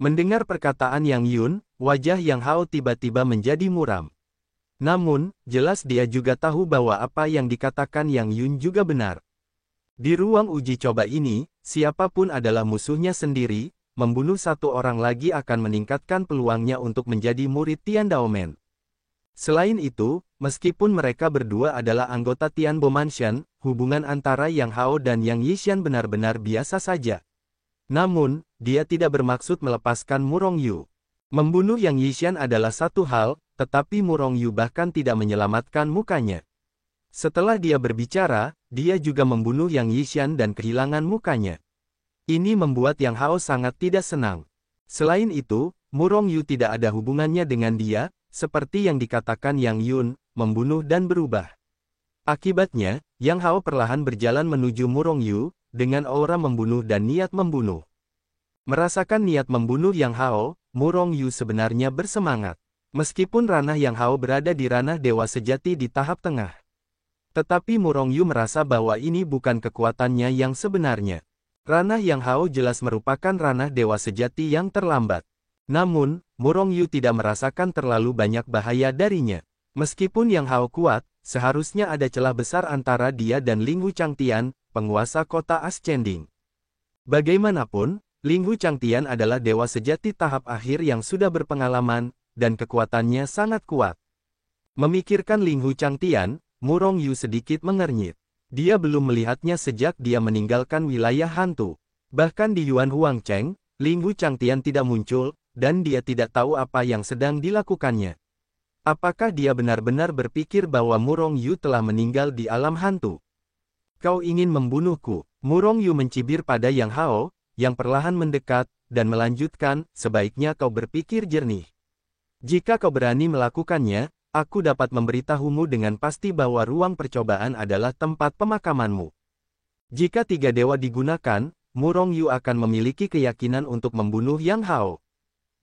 Mendengar perkataan Yang Yun, wajah Yang Hao tiba-tiba menjadi muram. Namun, jelas dia juga tahu bahwa apa yang dikatakan Yang Yun juga benar. Di ruang uji coba ini, siapapun adalah musuhnya sendiri, membunuh satu orang lagi akan meningkatkan peluangnya untuk menjadi murid Tian Daomen. Selain itu, meskipun mereka berdua adalah anggota Tianbo Mansion, hubungan antara Yang Hao dan Yang Yishan benar-benar biasa saja. Namun, dia tidak bermaksud melepaskan Murong Yu. Membunuh Yang Yishan adalah satu hal, tetapi Murong Yu bahkan tidak menyelamatkan mukanya. Setelah dia berbicara, dia juga membunuh Yang Yishan dan kehilangan mukanya. Ini membuat Yang Hao sangat tidak senang. Selain itu, Murong Yu tidak ada hubungannya dengan dia, seperti yang dikatakan Yang Yun, membunuh dan berubah. Akibatnya, Yang Hao perlahan berjalan menuju Murong Yu, dengan aura membunuh dan niat membunuh. Merasakan niat membunuh Yang Hao, Murong Yu sebenarnya bersemangat. Meskipun ranah Yang Hao berada di ranah dewa sejati di tahap tengah. Tetapi Murong Yu merasa bahwa ini bukan kekuatannya yang sebenarnya. Ranah Yang Hao jelas merupakan ranah dewa sejati yang terlambat. Namun, Murong Yu tidak merasakan terlalu banyak bahaya darinya. Meskipun Yang Hao kuat, seharusnya ada celah besar antara dia dan Ling Hu Changtian, penguasa kota Ascending. Bagaimanapun, Ling Hu Changtian adalah dewa sejati tahap akhir yang sudah berpengalaman, dan kekuatannya sangat kuat. Memikirkan Ling Hu Changtian, Murong Yu sedikit mengernyit. Dia belum melihatnya sejak dia meninggalkan wilayah hantu. Bahkan di Yuan Huangcheng, Ling Hu Changtian tidak muncul, dan dia tidak tahu apa yang sedang dilakukannya. Apakah dia benar-benar berpikir bahwa Murong Yu telah meninggal di alam hantu? Kau ingin membunuhku? Murong Yu mencibir pada Yang Hao, yang perlahan mendekat, dan melanjutkan, sebaiknya kau berpikir jernih. Jika kau berani melakukannya, aku dapat memberitahumu dengan pasti bahwa ruang percobaan adalah tempat pemakamanmu. Jika 3 dewa digunakan, Murong Yu akan memiliki keyakinan untuk membunuh Yang Hao.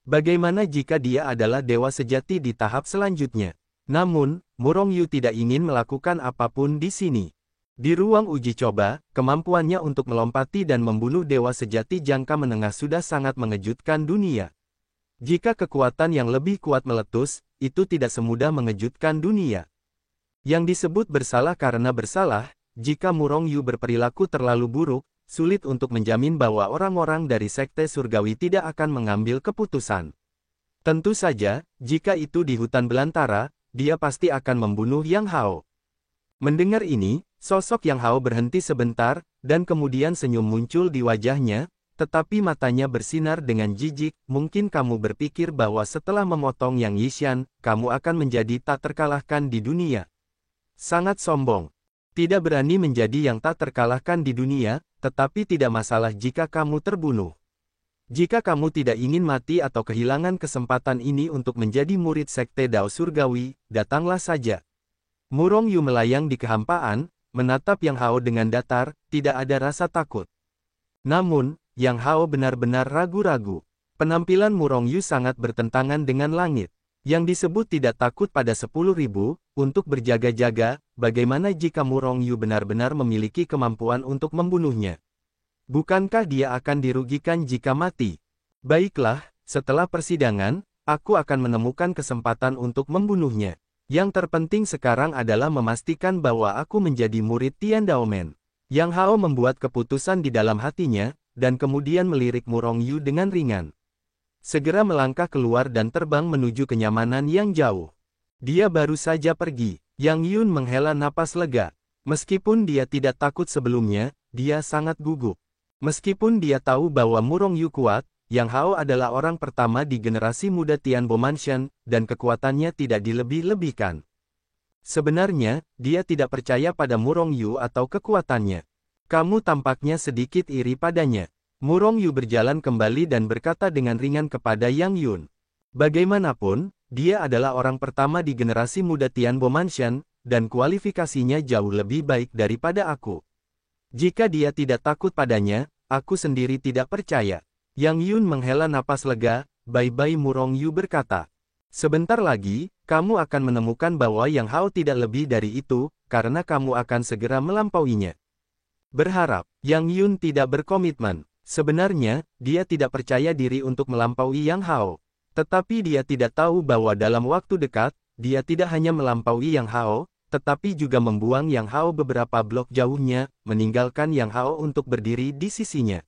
Bagaimana jika dia adalah dewa sejati di tahap selanjutnya? Namun, Murong Yu tidak ingin melakukan apapun di sini. Di ruang uji coba, kemampuannya untuk melompati dan membunuh dewa sejati jangka menengah sudah sangat mengejutkan dunia. Jika kekuatan yang lebih kuat meletus, itu tidak semudah mengejutkan dunia. Yang disebut bersalah karena bersalah, jika Murong Yu berperilaku terlalu buruk, sulit untuk menjamin bahwa orang-orang dari Sekte Surgawi tidak akan mengambil keputusan. Tentu saja, jika itu di hutan belantara, dia pasti akan membunuh Yang Hao. Mendengar ini, sosok Yang Hao berhenti sebentar, dan kemudian senyum muncul di wajahnya, tetapi matanya bersinar dengan jijik. Mungkin kamu berpikir bahwa setelah memotong Yang Yishan, kamu akan menjadi tak terkalahkan di dunia. Sangat sombong. Tidak berani menjadi yang tak terkalahkan di dunia, tetapi tidak masalah jika kamu terbunuh. Jika kamu tidak ingin mati atau kehilangan kesempatan ini untuk menjadi murid Sekte Dao Surgawi, datanglah saja. Murong Yu melayang di kehampaan, menatap Yang Hao dengan datar, tidak ada rasa takut. Namun, Yang Hao benar-benar ragu-ragu. Penampilan Murong Yu sangat bertentangan dengan langit. Yang disebut tidak takut pada 10.000, untuk berjaga-jaga, bagaimana jika Murong Yu benar-benar memiliki kemampuan untuk membunuhnya? Bukankah dia akan dirugikan jika mati? Baiklah, setelah persidangan, aku akan menemukan kesempatan untuk membunuhnya. Yang terpenting sekarang adalah memastikan bahwa aku menjadi murid Tian Daomen. Yang Hao membuat keputusan di dalam hatinya, dan kemudian melirik Murong Yu dengan ringan. Segera melangkah keluar dan terbang menuju kenyamanan yang jauh. Dia baru saja pergi. Yang Yun menghela napas lega. Meskipun dia tidak takut sebelumnya, dia sangat gugup. Meskipun dia tahu bahwa Murong Yu kuat, Yang Hao adalah orang pertama di generasi muda Tianbo Mansion, dan kekuatannya tidak dilebih-lebihkan. Sebenarnya, dia tidak percaya pada Murong Yu atau kekuatannya. Kamu tampaknya sedikit iri padanya. Murong Yu berjalan kembali dan berkata dengan ringan kepada Yang Yun. Bagaimanapun, dia adalah orang pertama di generasi muda Tianbo Mansion, dan kualifikasinya jauh lebih baik daripada aku. Jika dia tidak takut padanya, aku sendiri tidak percaya. Yang Yun menghela napas lega, bye-bye. Murong Yu berkata. Sebentar lagi, kamu akan menemukan bahwa Yang Hao tidak lebih dari itu, karena kamu akan segera melampauinya. Berharap, Yang Yun tidak berkomitmen. Sebenarnya, dia tidak percaya diri untuk melampaui Yang Hao. Tetapi dia tidak tahu bahwa dalam waktu dekat, dia tidak hanya melampaui Yang Hao, tetapi juga membuang Yang Hao beberapa blok jauhnya, meninggalkan Yang Hao untuk berdiri di sisinya.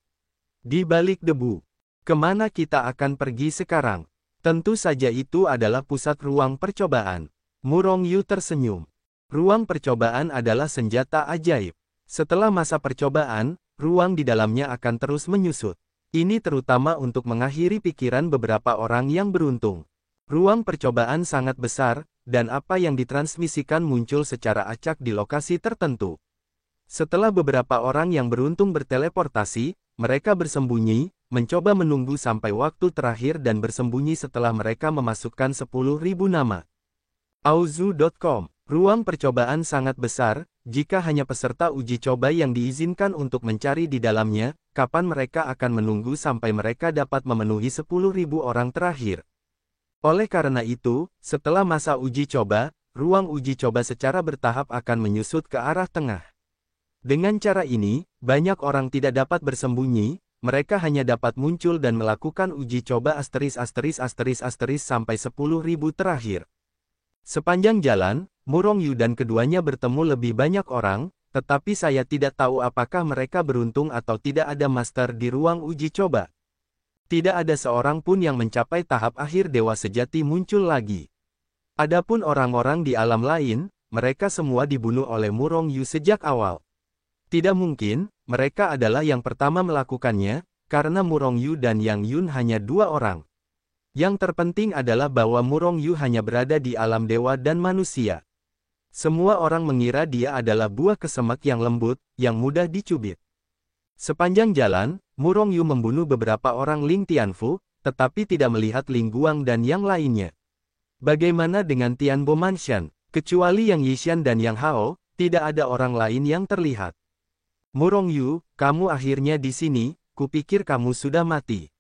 Di balik debu. Kemana kita akan pergi sekarang? Tentu saja itu adalah pusat ruang percobaan. Murong Yu tersenyum. Ruang percobaan adalah senjata ajaib. Setelah masa percobaan, ruang di dalamnya akan terus menyusut. Ini terutama untuk mengakhiri pikiran beberapa orang yang beruntung. Ruang percobaan sangat besar, dan apa yang ditransmisikan muncul secara acak di lokasi tertentu. Setelah beberapa orang yang beruntung berteleportasi, mereka bersembunyi, mencoba menunggu sampai waktu terakhir dan bersembunyi setelah mereka memasukkan 10.000 nama. Auzu.com. Ruang percobaan sangat besar, jika hanya peserta uji coba yang diizinkan untuk mencari di dalamnya, kapan mereka akan menunggu sampai mereka dapat memenuhi 10.000 orang terakhir. Oleh karena itu, setelah masa uji coba, ruang uji coba secara bertahap akan menyusut ke arah tengah. Dengan cara ini, banyak orang tidak dapat bersembunyi, mereka hanya dapat muncul dan melakukan uji coba sampai 10.000 terakhir. Sepanjang jalan, Murong Yu dan keduanya bertemu lebih banyak orang, tetapi saya tidak tahu apakah mereka beruntung atau tidak ada master di ruang uji coba. Tidak ada seorang pun yang mencapai tahap akhir dewa sejati muncul lagi. Adapun orang-orang di alam lain, mereka semua dibunuh oleh Murong Yu sejak awal. Tidak mungkin, mereka adalah yang pertama melakukannya, karena Murong Yu dan Yang Yun hanya 2 orang. Yang terpenting adalah bahwa Murong Yu hanya berada di alam dewa dan manusia. Semua orang mengira dia adalah buah kesemek yang lembut, yang mudah dicubit. Sepanjang jalan, Murong Yu membunuh beberapa orang Ling Tianfu, tetapi tidak melihat Ling Guang dan yang lainnya. Bagaimana dengan Tianbo Mansion? Kecuali Yang Yishan dan Yang Hao, tidak ada orang lain yang terlihat. Murong Yu, kamu akhirnya di sini, kupikir kamu sudah mati.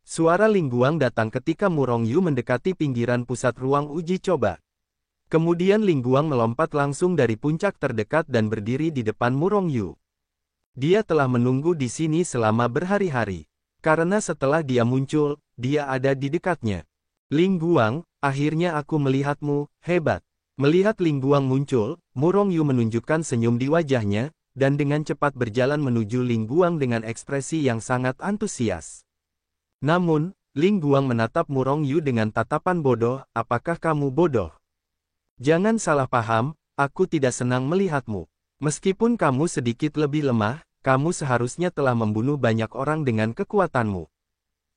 Suara Ling Guang datang ketika Murong Yu mendekati pinggiran pusat ruang uji coba. Kemudian Ling Guang melompat langsung dari puncak terdekat dan berdiri di depan Murong Yu. Dia telah menunggu di sini selama berhari-hari. Karena setelah dia muncul, dia ada di dekatnya. Ling Guang, akhirnya aku melihatmu, hebat. Melihat Ling Guang muncul, Murong Yu menunjukkan senyum di wajahnya, dan dengan cepat berjalan menuju Ling Guang dengan ekspresi yang sangat antusias. Namun, Ling Guang menatap Murong Yu dengan tatapan bodoh, apakah kamu bodoh? Jangan salah paham, aku tidak senang melihatmu. Meskipun kamu sedikit lebih lemah, kamu seharusnya telah membunuh banyak orang dengan kekuatanmu.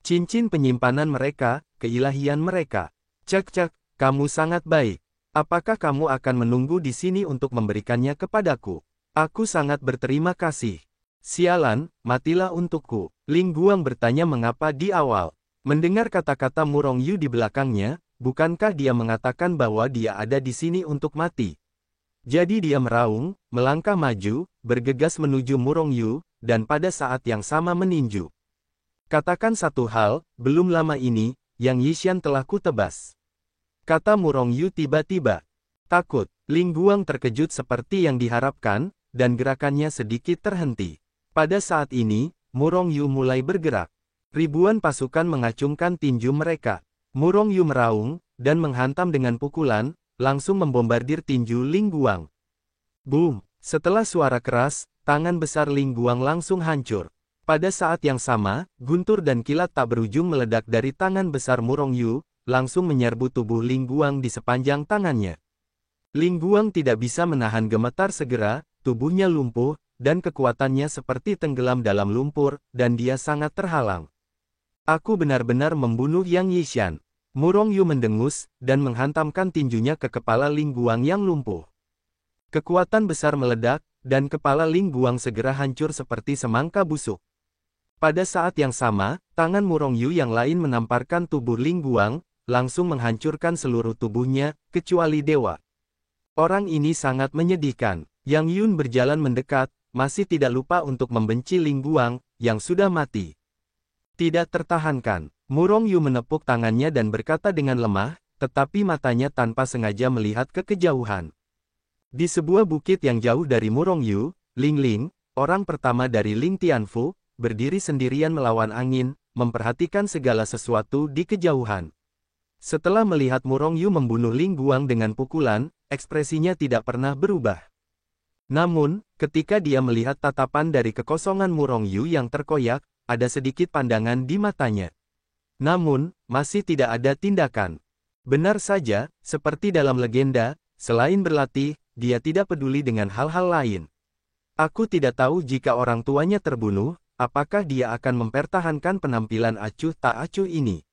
Cincin penyimpanan mereka, keilahian mereka. Cek, kamu sangat baik. Apakah kamu akan menunggu di sini untuk memberikannya kepadaku? Aku sangat berterima kasih. Sialan, matilah untukku. Ling Guang bertanya mengapa di awal. Mendengar kata-kata Murong Yu di belakangnya, bukankah dia mengatakan bahwa dia ada di sini untuk mati? Jadi dia meraung, melangkah maju, bergegas menuju Murong Yu, dan pada saat yang sama meninju. Katakan satu hal, belum lama ini, Yang Yishan telah kutebas. Kata Murong Yu tiba-tiba. Takut, Ling Guang terkejut seperti yang diharapkan, dan gerakannya sedikit terhenti. Pada saat ini, Murong Yu mulai bergerak. Ribuan pasukan mengacungkan tinju mereka. Murong Yu meraung, dan menghantam dengan pukulan, langsung membombardir tinju Ling Guang. Boom! Setelah suara keras, tangan besar Ling Guang langsung hancur. Pada saat yang sama, guntur dan kilat tak berujung meledak dari tangan besar Murong Yu, langsung menyerbu tubuh Ling Guang di sepanjang tangannya. Ling Guang tidak bisa menahan gemetar segera, tubuhnya lumpuh, dan kekuatannya seperti tenggelam dalam lumpur, dan dia sangat terhalang. Aku benar-benar membunuh Yang Yishan. Murong Yu mendengus, dan menghantamkan tinjunya ke kepala Ling Guang yang lumpuh. Kekuatan besar meledak, dan kepala Ling Guang segera hancur seperti semangka busuk. Pada saat yang sama, tangan Murong Yu yang lain menamparkan tubuh Ling Guang, langsung menghancurkan seluruh tubuhnya, kecuali dewa. Orang ini sangat menyedihkan. Yang Yun berjalan mendekat, masih tidak lupa untuk membenci Ling Guang, yang sudah mati. Tidak tertahankan, Murong Yu menepuk tangannya dan berkata dengan lemah, tetapi matanya tanpa sengaja melihat ke kejauhan. Di sebuah bukit yang jauh dari Murong Yu, Ling Ling, orang pertama dari Ling Tianfu, berdiri sendirian melawan angin, memperhatikan segala sesuatu di kejauhan. Setelah melihat Murong Yu membunuh Ling Guang dengan pukulan, ekspresinya tidak pernah berubah. Namun, ketika dia melihat tatapan dari kekosongan Murong Yu yang terkoyak, ada sedikit pandangan di matanya. Namun, masih tidak ada tindakan. Benar saja, seperti dalam legenda, selain berlatih, dia tidak peduli dengan hal-hal lain. Aku tidak tahu jika orang tuanya terbunuh, apakah dia akan mempertahankan penampilan acuh tak acuh ini.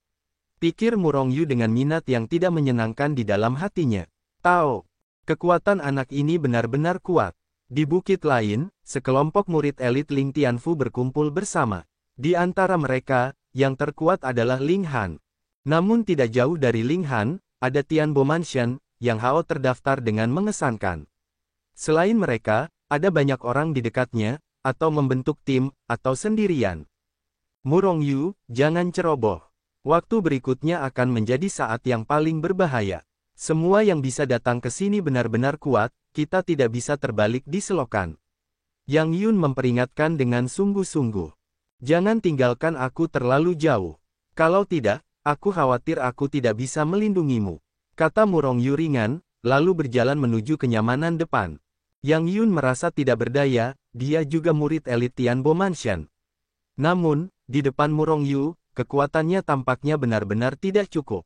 Pikir Murong Yu dengan minat yang tidak menyenangkan di dalam hatinya. Tahu, kekuatan anak ini benar-benar kuat. Di bukit lain, sekelompok murid elit Ling Tianfu berkumpul bersama. Di antara mereka, yang terkuat adalah Ling Han. Namun tidak jauh dari Ling Han, ada Tianbo Mansion, yang Hao terdaftar dengan mengesankan. Selain mereka, ada banyak orang di dekatnya, atau membentuk tim, atau sendirian. Murong Yu, jangan ceroboh. Waktu berikutnya akan menjadi saat yang paling berbahaya. Semua yang bisa datang ke sini benar-benar kuat, kita tidak bisa terbalik di selokan. Yang Yun memperingatkan dengan sungguh-sungguh. Jangan tinggalkan aku terlalu jauh. Kalau tidak, aku khawatir aku tidak bisa melindungimu. Kata Murong Yu ringan, lalu berjalan menuju kenyamanan depan. Yang Yun merasa tidak berdaya, dia juga murid elit Tianbo Mansion. Namun, di depan Murong Yu, kekuatannya tampaknya benar-benar tidak cukup.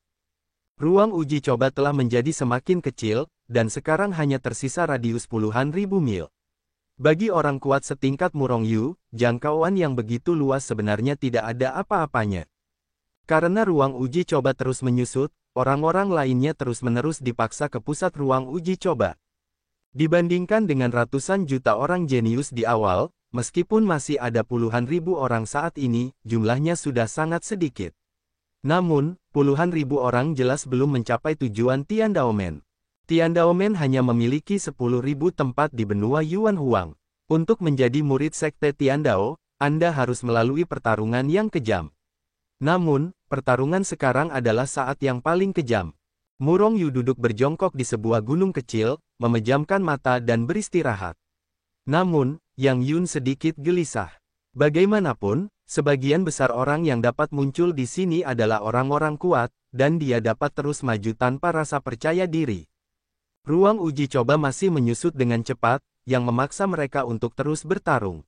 Ruang uji coba telah menjadi semakin kecil, dan sekarang hanya tersisa radius puluhan ribu mil. Bagi orang kuat setingkat Murong Yu, jangkauan yang begitu luas sebenarnya tidak ada apa-apanya. Karena ruang uji coba terus menyusut, orang-orang lainnya terus-menerus dipaksa ke pusat ruang uji coba. Dibandingkan dengan ratusan juta orang jenius di awal, meskipun masih ada puluhan ribu orang saat ini, jumlahnya sudah sangat sedikit. Namun, puluhan ribu orang jelas belum mencapai tujuan Tiandaomen. Tiandaomen hanya memiliki 10.000 tempat di benua Yuan Huang. Untuk menjadi murid sekte Tiandao, Anda harus melalui pertarungan yang kejam. Namun, pertarungan sekarang adalah saat yang paling kejam. Murong Yu duduk berjongkok di sebuah gunung kecil, memejamkan mata dan beristirahat. Namun, Yang Yun sedikit gelisah. Bagaimanapun, sebagian besar orang yang dapat muncul di sini adalah orang-orang kuat, dan dia dapat terus maju tanpa rasa percaya diri. Ruang uji coba masih menyusut dengan cepat, yang memaksa mereka untuk terus bertarung.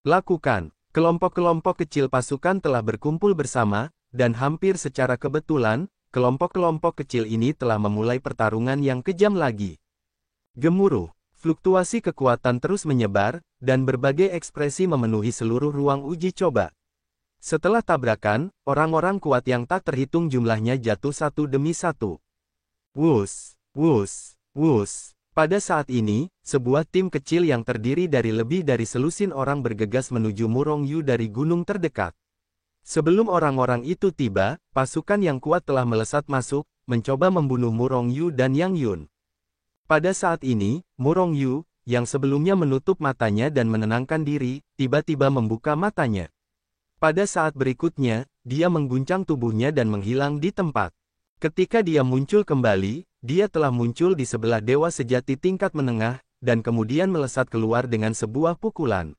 Lakukan. Kelompok-kelompok kecil pasukan telah berkumpul bersama, dan hampir secara kebetulan, kelompok-kelompok kecil ini telah memulai pertarungan yang kejam lagi. Gemuruh, fluktuasi kekuatan terus menyebar, dan berbagai ekspresi memenuhi seluruh ruang uji coba. Setelah tabrakan, orang-orang kuat yang tak terhitung jumlahnya jatuh satu demi satu. Wus, wus. Wus. Pada saat ini, sebuah tim kecil yang terdiri dari lebih dari selusin orang bergegas menuju Murong Yu dari gunung terdekat. Sebelum orang-orang itu tiba, pasukan yang kuat telah melesat masuk, mencoba membunuh Murong Yu dan Yang Yun. Pada saat ini, Murong Yu, yang sebelumnya menutup matanya dan menenangkan diri, tiba-tiba membuka matanya. Pada saat berikutnya, dia mengguncang tubuhnya dan menghilang di tempat. Ketika dia muncul kembali, dia telah muncul di sebelah dewa sejati tingkat menengah, dan kemudian melesat keluar dengan sebuah pukulan.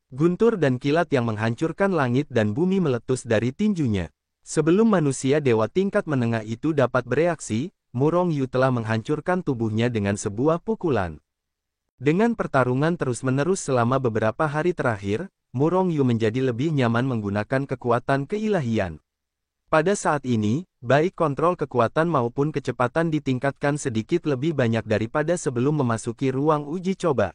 Guntur dan kilat yang menghancurkan langit dan bumi meletus dari tinjunya. Sebelum manusia dewa tingkat menengah itu dapat bereaksi, Murong Yu telah menghancurkan tubuhnya dengan sebuah pukulan. Dengan pertarungan terus-menerus selama beberapa hari terakhir, Murong Yu menjadi lebih nyaman menggunakan kekuatan keilahian. Pada saat ini, baik kontrol kekuatan maupun kecepatan ditingkatkan sedikit lebih banyak daripada sebelum memasuki ruang uji coba.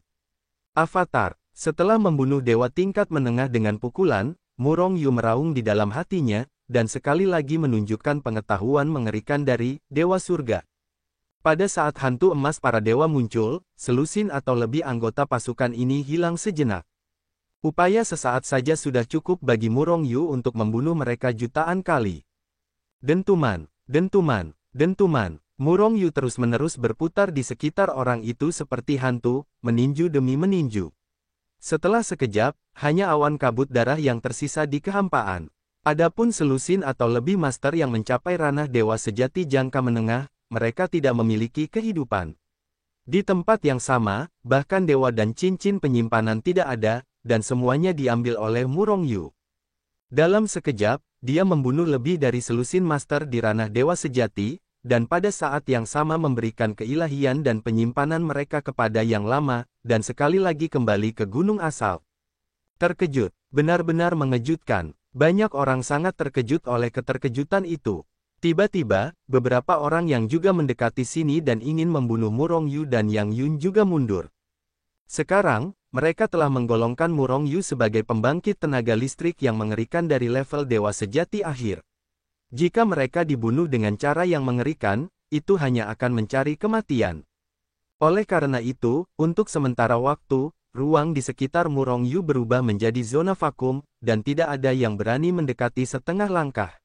Avatar. Setelah membunuh dewa tingkat menengah dengan pukulan, Murong Yu meraung di dalam hatinya, dan sekali lagi menunjukkan pengetahuan mengerikan dari Dewa Surga. Pada saat hantu emas para dewa muncul, selusin atau lebih anggota pasukan ini hilang sejenak. Upaya sesaat saja sudah cukup bagi Murong Yu untuk membunuh mereka jutaan kali. Dentuman, dentuman, dentuman. Murong Yu terus-menerus berputar di sekitar orang itu seperti hantu, meninju demi meninju. Setelah sekejap, hanya awan kabut darah yang tersisa di kehampaan. Adapun selusin atau lebih master yang mencapai ranah dewa sejati jangka menengah, mereka tidak memiliki kehidupan. Di tempat yang sama, bahkan dewa dan cincin penyimpanan tidak ada, dan semuanya diambil oleh Murong Yu. Dalam sekejap, dia membunuh lebih dari selusin master di ranah dewa sejati, dan pada saat yang sama memberikan keilahian dan penyimpanan mereka kepada yang lama, dan sekali lagi kembali ke gunung asal. Terkejut, benar-benar mengejutkan. Banyak orang sangat terkejut oleh keterkejutan itu. Tiba-tiba, beberapa orang yang juga mendekati sini dan ingin membunuh Murong Yu dan Yang Yun juga mundur. Sekarang, mereka telah menggolongkan Murong Yu sebagai pembangkit tenaga listrik yang mengerikan dari level dewa sejati akhir. Jika mereka dibunuh dengan cara yang mengerikan, itu hanya akan mencari kematian. Oleh karena itu, untuk sementara waktu, ruang di sekitar Murong Yu berubah menjadi zona vakum, dan tidak ada yang berani mendekati setengah langkah.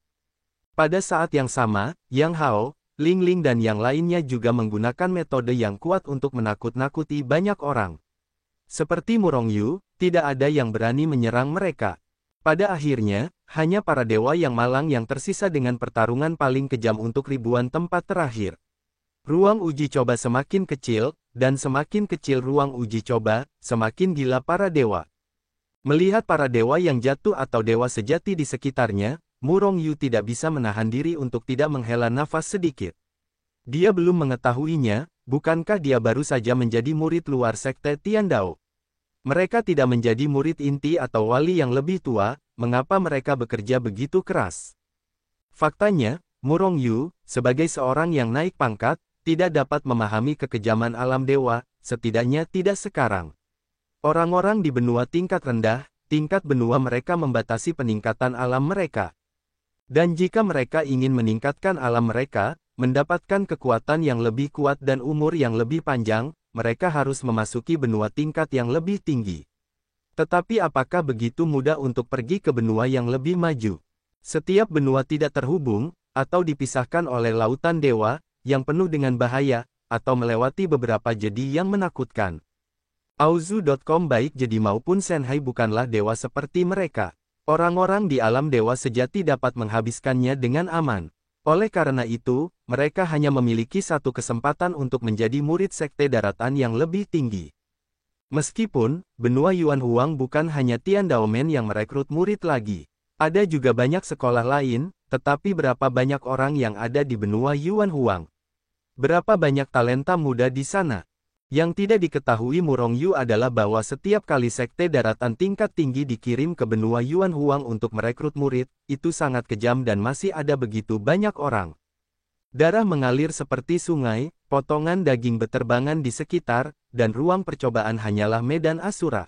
Pada saat yang sama, Yang Hao, Ling Ling dan yang lainnya juga menggunakan metode yang kuat untuk menakut-nakuti banyak orang. Seperti Murong Yu, tidak ada yang berani menyerang mereka. Pada akhirnya, hanya para dewa yang malang yang tersisa dengan pertarungan paling kejam untuk ribuan tempat terakhir. Ruang uji coba semakin kecil, dan semakin kecil ruang uji coba, semakin gila para dewa. Melihat para dewa yang jatuh atau dewa sejati di sekitarnya, Murong Yu tidak bisa menahan diri untuk tidak menghela nafas sedikit. Dia belum mengetahuinya, bukankah dia baru saja menjadi murid luar sekte Tiandao? Mereka tidak menjadi murid inti atau wali yang lebih tua, mengapa mereka bekerja begitu keras? Faktanya, Murong Yu, sebagai seorang yang naik pangkat, tidak dapat memahami kekejaman alam dewa, setidaknya tidak sekarang. Orang-orang di benua tingkat rendah, tingkat benua mereka membatasi peningkatan alam mereka. Dan jika mereka ingin meningkatkan alam mereka, mendapatkan kekuatan yang lebih kuat dan umur yang lebih panjang, mereka harus memasuki benua tingkat yang lebih tinggi. Tetapi apakah begitu mudah untuk pergi ke benua yang lebih maju? Setiap benua tidak terhubung, atau dipisahkan oleh lautan dewa, yang penuh dengan bahaya, atau melewati beberapa jadi yang menakutkan. Auzu.com baik jadi maupun Shanghai bukanlah dewa seperti mereka. Orang-orang di alam dewa sejati dapat menghabiskannya dengan aman. Oleh karena itu, mereka hanya memiliki satu kesempatan untuk menjadi murid sekte daratan yang lebih tinggi. Meskipun, benua Yuan Huang bukan hanya Tiandaomen yang merekrut murid lagi. Ada juga banyak sekolah lain, tetapi berapa banyak orang yang ada di benua Yuan Huang? Berapa banyak talenta muda di sana? Yang tidak diketahui Murong Yu adalah bahwa setiap kali sekte daratan tingkat tinggi dikirim ke benua Yuan Huang untuk merekrut murid, itu sangat kejam dan masih ada begitu banyak orang. Darah mengalir seperti sungai, potongan daging beterbangan di sekitar, dan ruang percobaan hanyalah medan asura.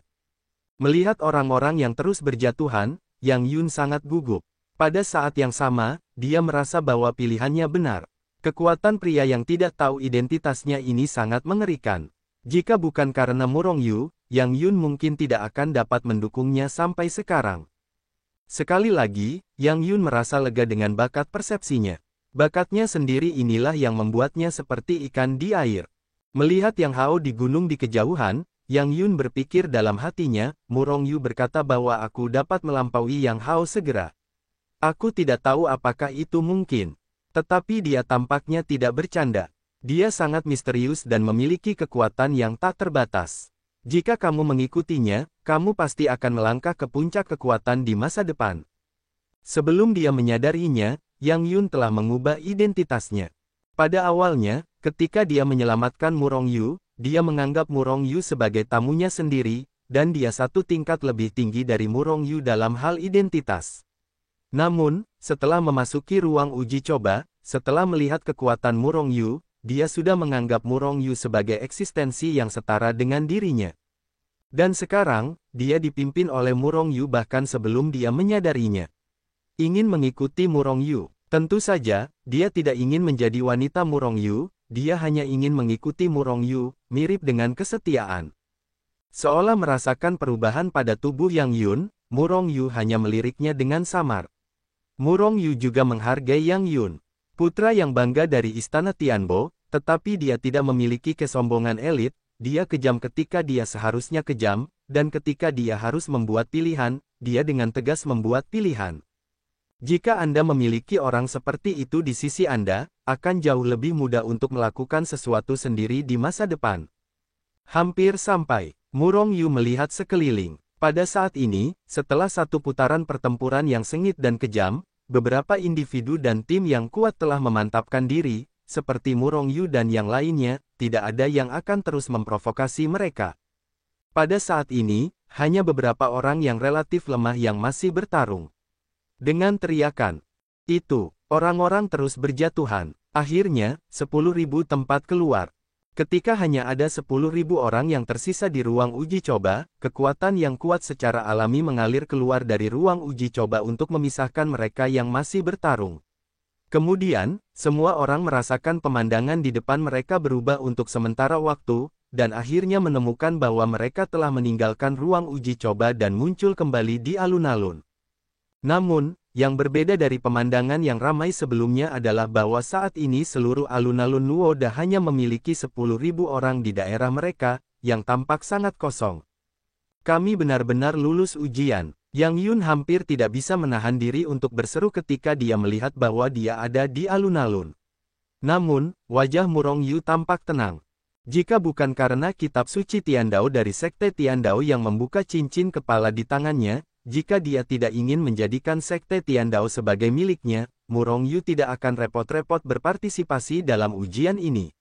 Melihat orang-orang yang terus berjatuhan, Yang Yun sangat gugup. Pada saat yang sama, dia merasa bahwa pilihannya benar. Kekuatan pria yang tidak tahu identitasnya ini sangat mengerikan. Jika bukan karena Murong Yu, Yang Yun mungkin tidak akan dapat mendukungnya sampai sekarang. Sekali lagi, Yang Yun merasa lega dengan bakat persepsinya. Bakatnya sendiri inilah yang membuatnya seperti ikan di air. Melihat Yang Hao di gunung di kejauhan, Yang Yun berpikir dalam hatinya, Murong Yu berkata bahwa aku dapat melampaui Yang Hao segera. Aku tidak tahu apakah itu mungkin. Tetapi dia tampaknya tidak bercanda. Dia sangat misterius dan memiliki kekuatan yang tak terbatas. Jika kamu mengikutinya, kamu pasti akan melangkah ke puncak kekuatan di masa depan. Sebelum dia menyadarinya, Yang Yun telah mengubah identitasnya. Pada awalnya, ketika dia menyelamatkan Murong Yu, dia menganggap Murong Yu sebagai tamunya sendiri, dan dia satu tingkat lebih tinggi dari Murong Yu dalam hal identitas. Namun, setelah memasuki ruang uji coba, setelah melihat kekuatan Murong Yu, dia sudah menganggap Murong Yu sebagai eksistensi yang setara dengan dirinya. Dan sekarang, dia dipimpin oleh Murong Yu bahkan sebelum dia menyadarinya. Ingin mengikuti Murong Yu. Tentu saja, dia tidak ingin menjadi wanita Murong Yu, dia hanya ingin mengikuti Murong Yu, mirip dengan kesetiaan. Seolah merasakan perubahan pada tubuh Yang Yun, Murong Yu hanya meliriknya dengan samar. Murong Yu juga menghargai Yang Yun, putra yang bangga dari istana Tianbo, tetapi dia tidak memiliki kesombongan elit, dia kejam ketika dia seharusnya kejam, dan ketika dia harus membuat pilihan, dia dengan tegas membuat pilihan. Jika Anda memiliki orang seperti itu di sisi Anda, akan jauh lebih mudah untuk melakukan sesuatu sendiri di masa depan. Hampir sampai, Murong Yu melihat sekeliling. Pada saat ini, setelah satu putaran pertempuran yang sengit dan kejam, beberapa individu dan tim yang kuat telah memantapkan diri, seperti Murong Yu dan yang lainnya, tidak ada yang akan terus memprovokasi mereka. Pada saat ini, hanya beberapa orang yang relatif lemah yang masih bertarung. Dengan teriakan itu, orang-orang terus berjatuhan. Akhirnya, 10.000 tempat keluar. Ketika hanya ada 10.000 orang yang tersisa di ruang uji coba, kekuatan yang kuat secara alami mengalir keluar dari ruang uji coba untuk memisahkan mereka yang masih bertarung. Kemudian, semua orang merasakan pemandangan di depan mereka berubah untuk sementara waktu, dan akhirnya menemukan bahwa mereka telah meninggalkan ruang uji coba dan muncul kembali di alun-alun. Namun, yang berbeda dari pemandangan yang ramai sebelumnya adalah bahwa saat ini seluruh alun-alun Nuoda hanya memiliki 10.000 orang di daerah mereka, yang tampak sangat kosong. Kami benar-benar lulus ujian. Yang Yun hampir tidak bisa menahan diri untuk berseru ketika dia melihat bahwa dia ada di alun-alun. Namun, wajah Murong Yu tampak tenang. Jika bukan karena kitab suci Tiandao dari Sekte Tiandao yang membuka cincin kepala di tangannya, jika dia tidak ingin menjadikan Sekte Tiandao sebagai miliknya, Murong Yu tidak akan repot-repot berpartisipasi dalam ujian ini.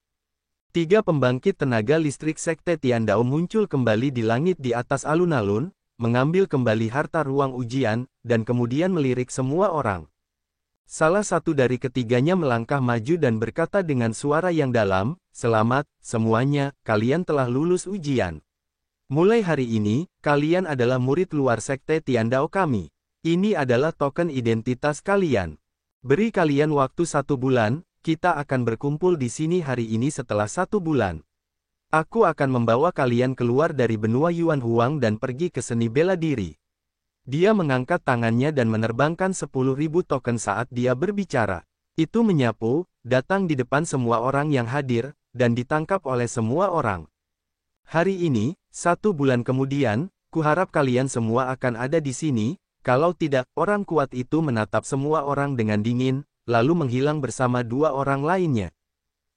3 pembangkit tenaga listrik Sekte Tiandao muncul kembali di langit di atas alun-alun, mengambil kembali harta ruang ujian, dan kemudian melirik semua orang. Salah satu dari ketiganya melangkah maju dan berkata dengan suara yang dalam, "Selamat, semuanya, kalian telah lulus ujian. Mulai hari ini, kalian adalah murid luar Sekte Tiandao kami. Ini adalah token identitas kalian. Beri kalian waktu 1 bulan, kita akan berkumpul di sini hari ini setelah 1 bulan. Aku akan membawa kalian keluar dari benua Yuan Huang dan pergi ke seni bela diri." Dia mengangkat tangannya dan menerbangkan 10.000 token saat dia berbicara. Itu menyapu, datang di depan semua orang yang hadir, dan ditangkap oleh semua orang. Hari ini, 1 bulan kemudian, kuharap kalian semua akan ada di sini, kalau tidak, orang kuat itu menatap semua orang dengan dingin, lalu menghilang bersama 2 orang lainnya.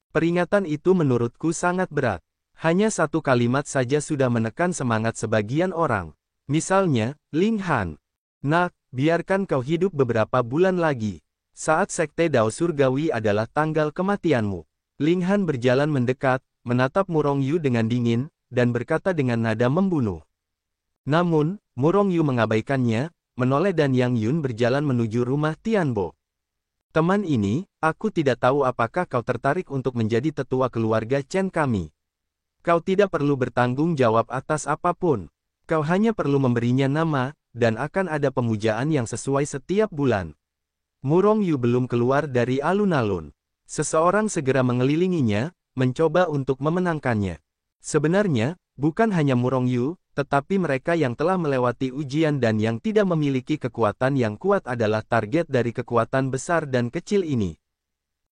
Peringatan itu menurutku sangat berat. Hanya 1 kalimat saja sudah menekan semangat sebagian orang. Misalnya, Ling Han. "Nak, biarkan kau hidup beberapa bulan lagi. Saat Sekte Dao Surgawi adalah tanggal kematianmu." Ling Han berjalan mendekat, menatap Murong Yu dengan dingin, dan berkata dengan nada membunuh. Namun, Murong Yu mengabaikannya, menoleh dan Yang Yun berjalan menuju rumah Tianbo. "Teman ini, aku tidak tahu apakah kau tertarik untuk menjadi tetua keluarga Chen kami. Kau tidak perlu bertanggung jawab atas apapun. Kau hanya perlu memberinya nama, dan akan ada pemujaan yang sesuai setiap bulan." Murong Yu belum keluar dari alun-alun. Seseorang segera mengelilinginya, mencoba untuk memenangkannya. Sebenarnya, bukan hanya Murong Yu, tetapi mereka yang telah melewati ujian dan yang tidak memiliki kekuatan yang kuat adalah target dari kekuatan besar dan kecil ini.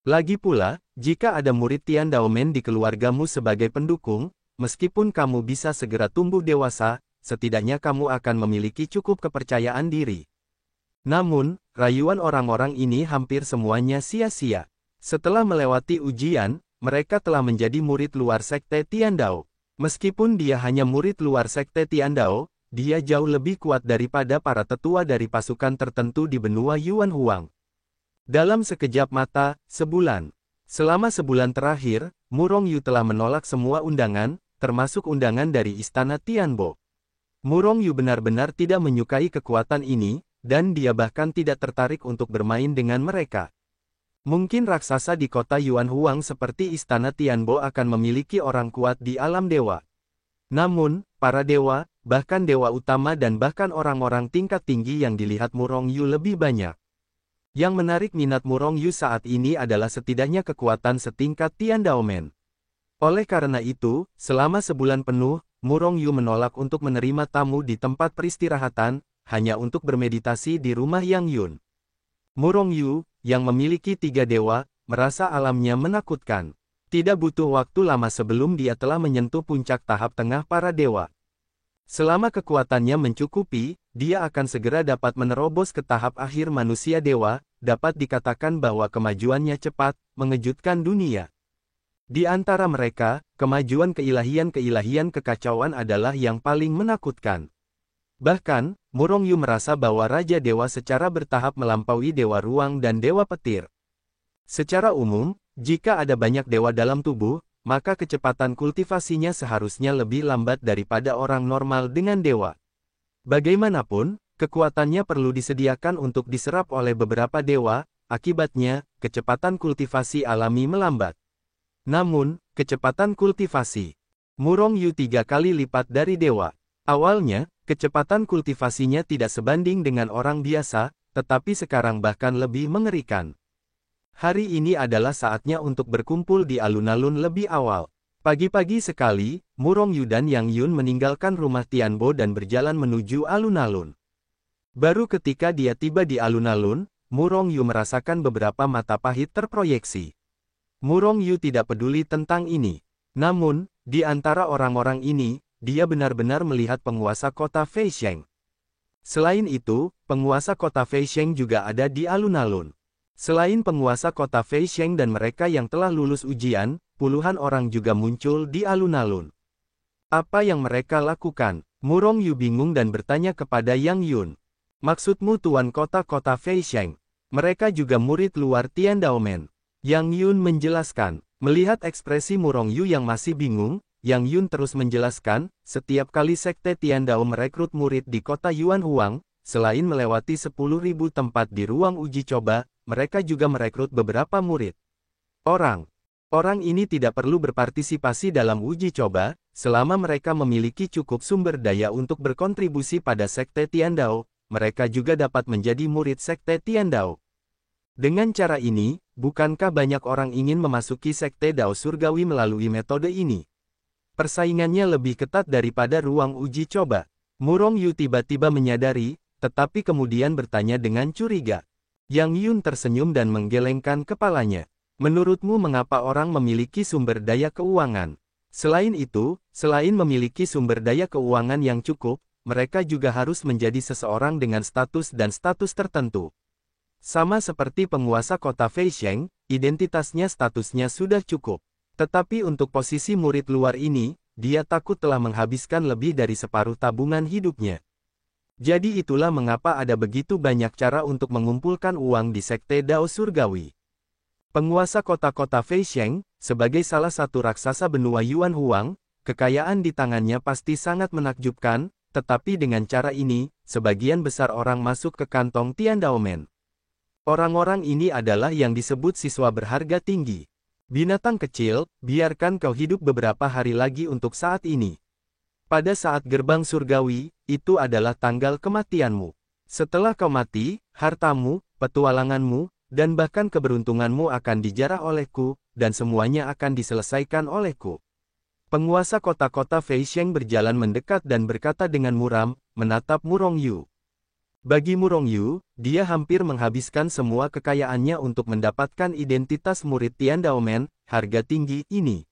Lagi pula, jika ada murid Tiandao Men di keluargamu sebagai pendukung, meskipun kamu bisa segera tumbuh dewasa, setidaknya kamu akan memiliki cukup kepercayaan diri. Namun, rayuan orang-orang ini hampir semuanya sia-sia. Setelah melewati ujian, mereka telah menjadi murid luar Sekte Tiandao. Meskipun dia hanya murid luar Sekte Tiandao, dia jauh lebih kuat daripada para tetua dari pasukan tertentu di benua Yuan Huang. Dalam sekejap mata, sebulan. Selama sebulan terakhir, Murong Yu telah menolak semua undangan, termasuk undangan dari Istana Tianbo. Murong Yu benar-benar tidak menyukai kekuatan ini, dan dia bahkan tidak tertarik untuk bermain dengan mereka. Mungkin raksasa di kota Yuan Huang seperti Istana Tianbo akan memiliki orang kuat di alam dewa. Namun, para dewa, bahkan dewa utama dan bahkan orang-orang tingkat tinggi yang dilihat Murong Yu lebih banyak. Yang menarik minat Murong Yu saat ini adalah setidaknya kekuatan setingkat Tiandao Men. Oleh karena itu, selama sebulan penuh, Murong Yu menolak untuk menerima tamu di tempat peristirahatan, hanya untuk bermeditasi di rumah Yang Yun. Murong Yu, yang memiliki 3 dewa, merasa alamnya menakutkan. Tidak butuh waktu lama sebelum dia telah menyentuh puncak tahap tengah para dewa. Selama kekuatannya mencukupi, dia akan segera dapat menerobos ke tahap akhir manusia dewa, dapat dikatakan bahwa kemajuannya cepat, mengejutkan dunia. Di antara mereka, kemajuan keilahian kekacauan adalah yang paling menakutkan. Bahkan, Murong Yu merasa bahwa Raja Dewa secara bertahap melampaui Dewa Ruang dan Dewa Petir. Secara umum, jika ada banyak dewa dalam tubuh, maka kecepatan kultivasinya seharusnya lebih lambat daripada orang normal dengan dewa. Bagaimanapun, kekuatannya perlu disediakan untuk diserap oleh beberapa dewa, akibatnya, kecepatan kultivasi alami melambat. Namun, kecepatan kultivasi Murong Yu 3 kali lipat dari dewa. Awalnya, kecepatan kultivasinya tidak sebanding dengan orang biasa, tetapi sekarang bahkan lebih mengerikan. Hari ini adalah saatnya untuk berkumpul di alun-alun lebih awal. Pagi-pagi sekali, Murong Yu dan Yang Yun meninggalkan rumah Tianbo dan berjalan menuju alun-alun. Baru ketika dia tiba di alun-alun, Murong Yu merasakan beberapa mata pahit terproyeksi. Murong Yu tidak peduli tentang ini. Namun, di antara orang-orang ini, dia benar-benar melihat penguasa kota Feisheng. Selain itu, penguasa kota Feisheng juga ada di alun-alun. Selain penguasa kota Feisheng dan mereka yang telah lulus ujian, puluhan orang juga muncul di alun-alun. Apa yang mereka lakukan? Murong Yu bingung dan bertanya kepada Yang Yun. Maksudmu tuan kota-kota Feisheng? Mereka juga murid luar Tiandaomen. Yang Yun menjelaskan. Melihat ekspresi Murong Yu yang masih bingung, Yang Yun terus menjelaskan, setiap kali Sekte Tiandao merekrut murid di kota Yuanhuang, selain melewati 10.000 tempat di ruang uji coba, mereka juga merekrut beberapa murid. Orang ini tidak perlu berpartisipasi dalam uji coba, selama mereka memiliki cukup sumber daya untuk berkontribusi pada Sekte Tiandao, mereka juga dapat menjadi murid Sekte Tiandao. Dengan cara ini, bukankah banyak orang ingin memasuki Sekte Dao Surgawi melalui metode ini? Persaingannya lebih ketat daripada ruang uji coba. Murong Yu tiba-tiba menyadari, tetapi kemudian bertanya dengan curiga. Yang Yun tersenyum dan menggelengkan kepalanya. Menurutmu mengapa orang memiliki sumber daya keuangan? Selain itu, selain memiliki sumber daya keuangan yang cukup, mereka juga harus menjadi seseorang dengan status dan status tertentu. Sama seperti penguasa kota Feisheng, identitasnya statusnya sudah cukup. Tetapi untuk posisi murid luar ini, dia takut telah menghabiskan lebih dari separuh tabungan hidupnya. Jadi itulah mengapa ada begitu banyak cara untuk mengumpulkan uang di Sekte Dao Surgawi. Penguasa kota-kota Feisheng, sebagai salah satu raksasa benua Yuanhuang, kekayaan di tangannya pasti sangat menakjubkan, tetapi dengan cara ini, sebagian besar orang masuk ke kantong Tiandaomen. Orang-orang ini adalah yang disebut siswa berharga tinggi. Binatang kecil, biarkan kau hidup beberapa hari lagi untuk saat ini. Pada saat gerbang surgawi, itu adalah tanggal kematianmu. Setelah kau mati, hartamu, petualanganmu, dan bahkan keberuntunganmu akan dijarah olehku, dan semuanya akan diselesaikan olehku. Penguasa kota-kota Feisheng berjalan mendekat dan berkata dengan muram, menatap Murong Yu. Bagi Murong Yu, dia hampir menghabiskan semua kekayaannya untuk mendapatkan identitas murid Tiandaomen, harga tinggi ini.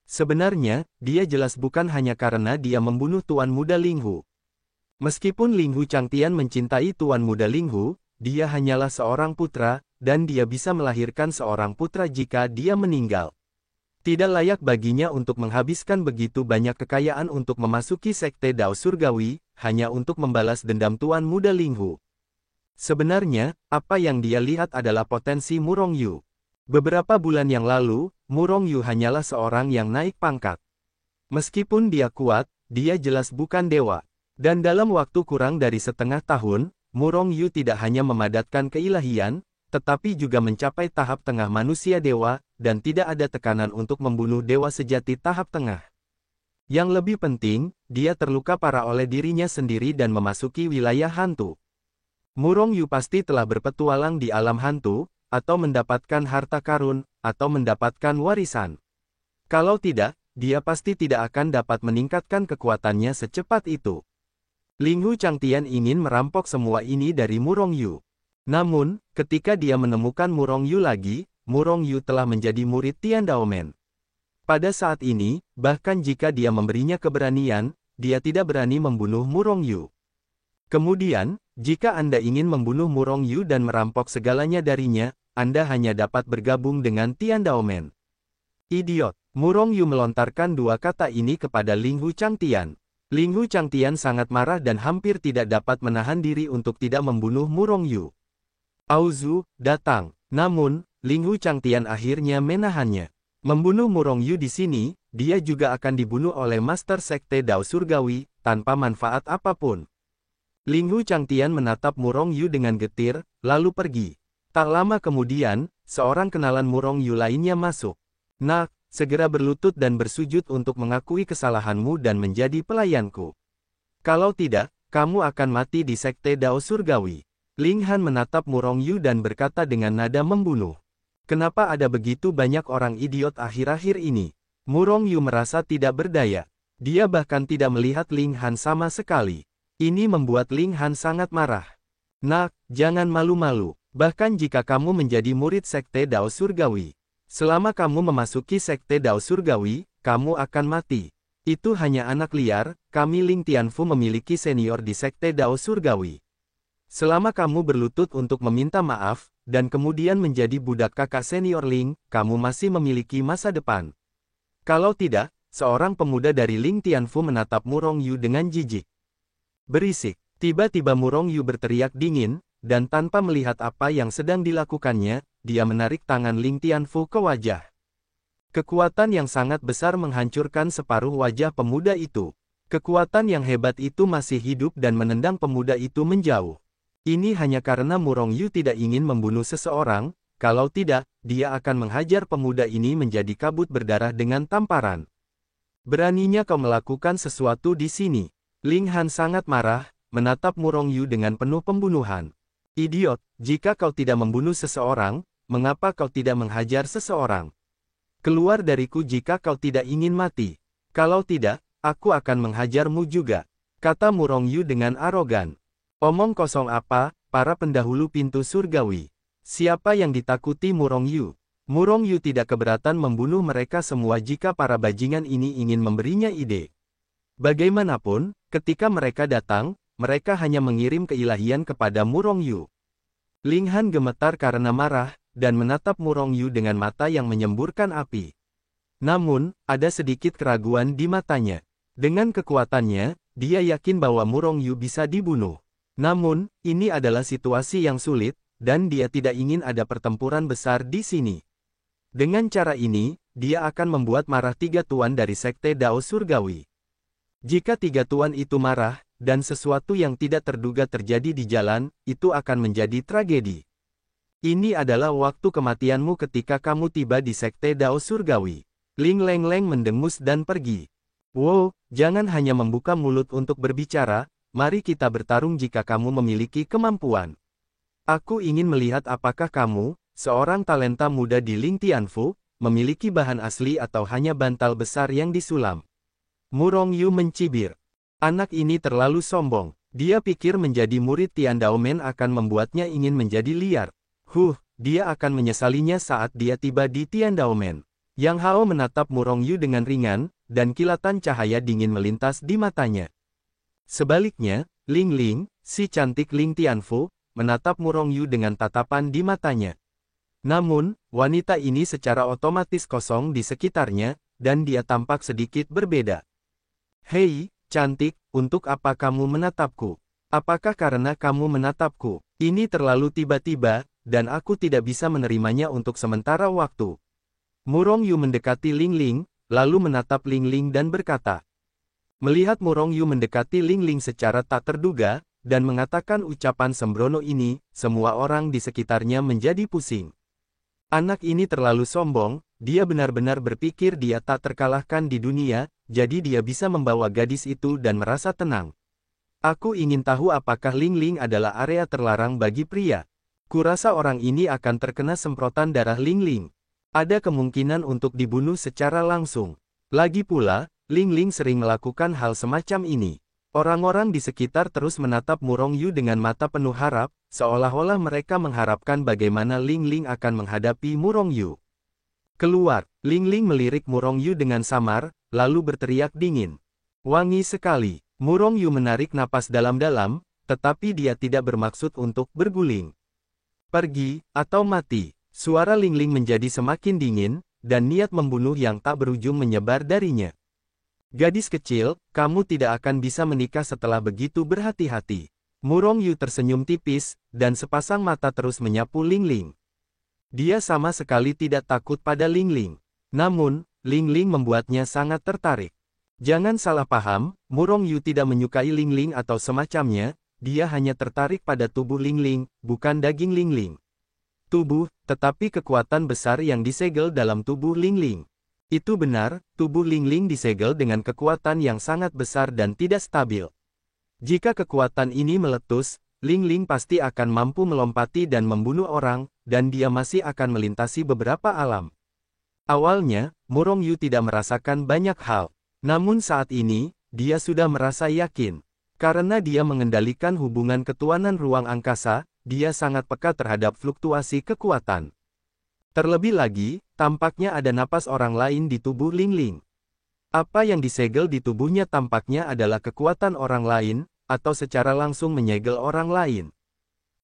Sebenarnya, dia jelas bukan hanya karena dia membunuh Tuan Muda Linghu. Meskipun Linghu Changtian mencintai Tuan Muda Linghu, dia hanyalah seorang putra, dan dia bisa melahirkan seorang putra jika dia meninggal. Tidak layak baginya untuk menghabiskan begitu banyak kekayaan untuk memasuki Sekte Dao Surgawi, hanya untuk membalas dendam Tuan Muda Linghu. Sebenarnya, apa yang dia lihat adalah potensi Murong Yu. Beberapa bulan yang lalu, Murong Yu hanyalah seorang yang naik pangkat. Meskipun dia kuat, dia jelas bukan dewa. Dan dalam waktu kurang dari setengah tahun, Murong Yu tidak hanya memadatkan keilahian, tetapi juga mencapai tahap tengah manusia dewa, dan tidak ada tekanan untuk membunuh dewa sejati tahap tengah. Yang lebih penting, dia terluka parah oleh dirinya sendiri dan memasuki wilayah hantu. Murong Yu pasti telah berpetualang di alam hantu, atau mendapatkan harta karun, atau mendapatkan warisan. Kalau tidak, dia pasti tidak akan dapat meningkatkan kekuatannya secepat itu. Linghu Changtian ingin merampok semua ini dari Murong Yu. Namun, ketika dia menemukan Murong Yu lagi, Murong Yu telah menjadi murid Tiandaomen. Pada saat ini, bahkan jika dia memberinya keberanian, dia tidak berani membunuh Murong Yu. Kemudian, jika Anda ingin membunuh Murong Yu dan merampok segalanya darinya, Anda hanya dapat bergabung dengan Tiandaomen. Idiot! Murong Yu melontarkan dua kata ini kepada Linghu Changtian. Ling Hu Changtian sangat marah dan hampir tidak dapat menahan diri untuk tidak membunuh Murong Yu. Aozu, datang. Namun, Ling Hu Changtian akhirnya menahannya. Membunuh Murong Yu di sini, dia juga akan dibunuh oleh Master Sekte Dao Surgawi, tanpa manfaat apapun. Ling Hu Changtian menatap Murong Yu dengan getir, lalu pergi. Tak lama kemudian, seorang kenalan Murong Yu lainnya masuk. Nak, segera berlutut dan bersujud untuk mengakui kesalahanmu dan menjadi pelayanku. Kalau tidak, kamu akan mati di Sekte Dao Surgawi. Ling Han menatap Murong Yu dan berkata dengan nada membunuh. Kenapa ada begitu banyak orang idiot akhir-akhir ini? Murong Yu merasa tidak berdaya. Dia bahkan tidak melihat Ling Han sama sekali. Ini membuat Ling Han sangat marah. Nak, jangan malu-malu. Bahkan jika kamu menjadi murid Sekte Dao Surgawi. Selama kamu memasuki Sekte Dao Surgawi, kamu akan mati. Itu hanya anak liar, kami Ling Tianfu memiliki senior di Sekte Dao Surgawi. Selama kamu berlutut untuk meminta maaf, dan kemudian menjadi budak kakak senior Ling, kamu masih memiliki masa depan. Kalau tidak, seorang pemuda dari Ling Tianfu menatap Murong Yu dengan jijik. Berisik. Tiba-tiba Murong Yu berteriak dingin, dan tanpa melihat apa yang sedang dilakukannya, dia menarik tangan Ling Tianfu ke wajah. Kekuatan yang sangat besar menghancurkan separuh wajah pemuda itu. Kekuatan yang hebat itu masih hidup dan menendang pemuda itu menjauh. Ini hanya karena Murong Yu tidak ingin membunuh seseorang, kalau tidak, dia akan menghajar pemuda ini menjadi kabut berdarah dengan tamparan. Beraninya kau melakukan sesuatu di sini. Ling Han sangat marah, menatap Murong Yu dengan penuh pembunuhan. Idiot, jika kau tidak membunuh seseorang, mengapa kau tidak menghajar seseorang? Keluar dariku jika kau tidak ingin mati. Kalau tidak, aku akan menghajarmu juga, kata Murong Yu dengan arogan. Omong kosong apa, para pendahulu pintu surgawi. Siapa yang ditakuti Murong Yu? Murong Yu tidak keberatan membunuh mereka semua jika para bajingan ini ingin memberinya ide. Bagaimanapun, ketika mereka datang, mereka hanya mengirim keilahian kepada Murong Yu. Ling Han gemetar karena marah, dan menatap Murong Yu dengan mata yang menyemburkan api. Namun, ada sedikit keraguan di matanya. Dengan kekuatannya, dia yakin bahwa Murong Yu bisa dibunuh. Namun, ini adalah situasi yang sulit, dan dia tidak ingin ada pertempuran besar di sini. Dengan cara ini, dia akan membuat marah tiga tuan dari Sekte Dao Surgawi. Jika tiga tuan itu marah, dan sesuatu yang tidak terduga terjadi di jalan, itu akan menjadi tragedi. Ini adalah waktu kematianmu ketika kamu tiba di Sekte Dao Surgawi. Ling Leng Leng mendengus dan pergi. Wow, jangan hanya membuka mulut untuk berbicara, mari kita bertarung jika kamu memiliki kemampuan. Aku ingin melihat apakah kamu, seorang talenta muda di Ling Tianfu, memiliki bahan asli atau hanya bantal besar yang disulam. Murong Yu mencibir. Anak ini terlalu sombong. Dia pikir menjadi murid Tian Daomen akan membuatnya ingin menjadi liar. Dia akan menyesalinya saat dia tiba di Tian Daomen. Yang Hao menatap Murong Yu dengan ringan, dan kilatan cahaya dingin melintas di matanya. Sebaliknya, Ling Ling, si cantik Ling Tianfu, menatap Murong Yu dengan tatapan di matanya. Namun, wanita ini secara otomatis kosong di sekitarnya, dan dia tampak sedikit berbeda. Hei, cantik, untuk apa kamu menatapku? Apakah karena kamu menatapku? Ini terlalu tiba-tiba, dan aku tidak bisa menerimanya untuk sementara waktu. Murong Yu mendekati Ling Ling, lalu menatap Ling Ling dan berkata. Melihat Murong Yu mendekati Ling Ling secara tak terduga, dan mengatakan ucapan sembrono ini, semua orang di sekitarnya menjadi pusing. Anak ini terlalu sombong, dia benar-benar berpikir dia tak terkalahkan di dunia, jadi dia bisa membawa gadis itu dan merasa tenang. Aku ingin tahu apakah Ling Ling adalah area terlarang bagi pria. Kurasa orang ini akan terkena semprotan darah Ling Ling. Ada kemungkinan untuk dibunuh secara langsung. Lagi pula, Ling Ling sering melakukan hal semacam ini. Orang-orang di sekitar terus menatap Murong Yu dengan mata penuh harap, seolah-olah mereka mengharapkan bagaimana Ling Ling akan menghadapi Murong Yu. Keluar, Ling Ling melirik Murong Yu dengan samar, lalu berteriak dingin. Wangi sekali. Murong Yu menarik napas dalam-dalam, tetapi dia tidak bermaksud untuk berguling. Pergi, atau mati. Suara Ling Ling menjadi semakin dingin, dan niat membunuh yang tak berujung menyebar darinya. Gadis kecil, kamu tidak akan bisa menikah setelah begitu berhati-hati. Murong Yu tersenyum tipis, dan sepasang mata terus menyapu Ling Ling. Dia sama sekali tidak takut pada Ling Ling. Namun, Ling Ling membuatnya sangat tertarik. Jangan salah paham, Murong Yu tidak menyukai Ling Ling atau semacamnya, dia hanya tertarik pada tubuh Ling Ling, bukan daging Ling Ling. Tubuh, tetapi kekuatan besar yang disegel dalam tubuh Ling Ling. Itu benar, tubuh Ling Ling disegel dengan kekuatan yang sangat besar dan tidak stabil. Jika kekuatan ini meletus, Ling Ling pasti akan mampu melompati dan membunuh orang, dan dia masih akan melintasi beberapa alam. Awalnya, Murong Yu tidak merasakan banyak hal. Namun saat ini, dia sudah merasa yakin. Karena dia mengendalikan hubungan ketuanan ruang angkasa, dia sangat peka terhadap fluktuasi kekuatan. Terlebih lagi, tampaknya ada napas orang lain di tubuh Ling Ling. Apa yang disegel di tubuhnya tampaknya adalah kekuatan orang lain, atau secara langsung menyegel orang lain.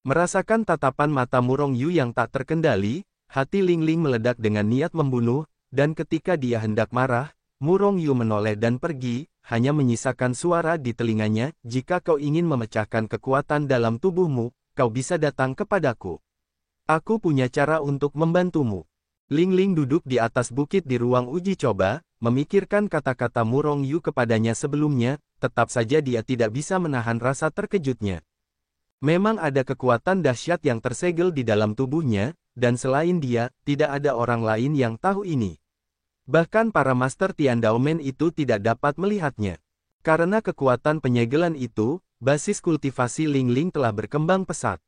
Merasakan tatapan mata Murong Yu yang tak terkendali, hati Ling Ling meledak dengan niat membunuh, dan ketika dia hendak marah, Murong Yu menoleh dan pergi, hanya menyisakan suara di telinganya, jika kau ingin memecahkan kekuatan dalam tubuhmu, kau bisa datang kepadaku. Aku punya cara untuk membantumu. Ling Ling duduk di atas bukit di ruang uji coba, memikirkan kata-kata Murong Yu kepadanya sebelumnya, tetap saja dia tidak bisa menahan rasa terkejutnya. Memang ada kekuatan dahsyat yang tersegel di dalam tubuhnya, dan selain dia, tidak ada orang lain yang tahu ini. Bahkan para Master Tiandao-men itu tidak dapat melihatnya. Karena kekuatan penyegelan itu, basis kultivasi Ling Ling telah berkembang pesat.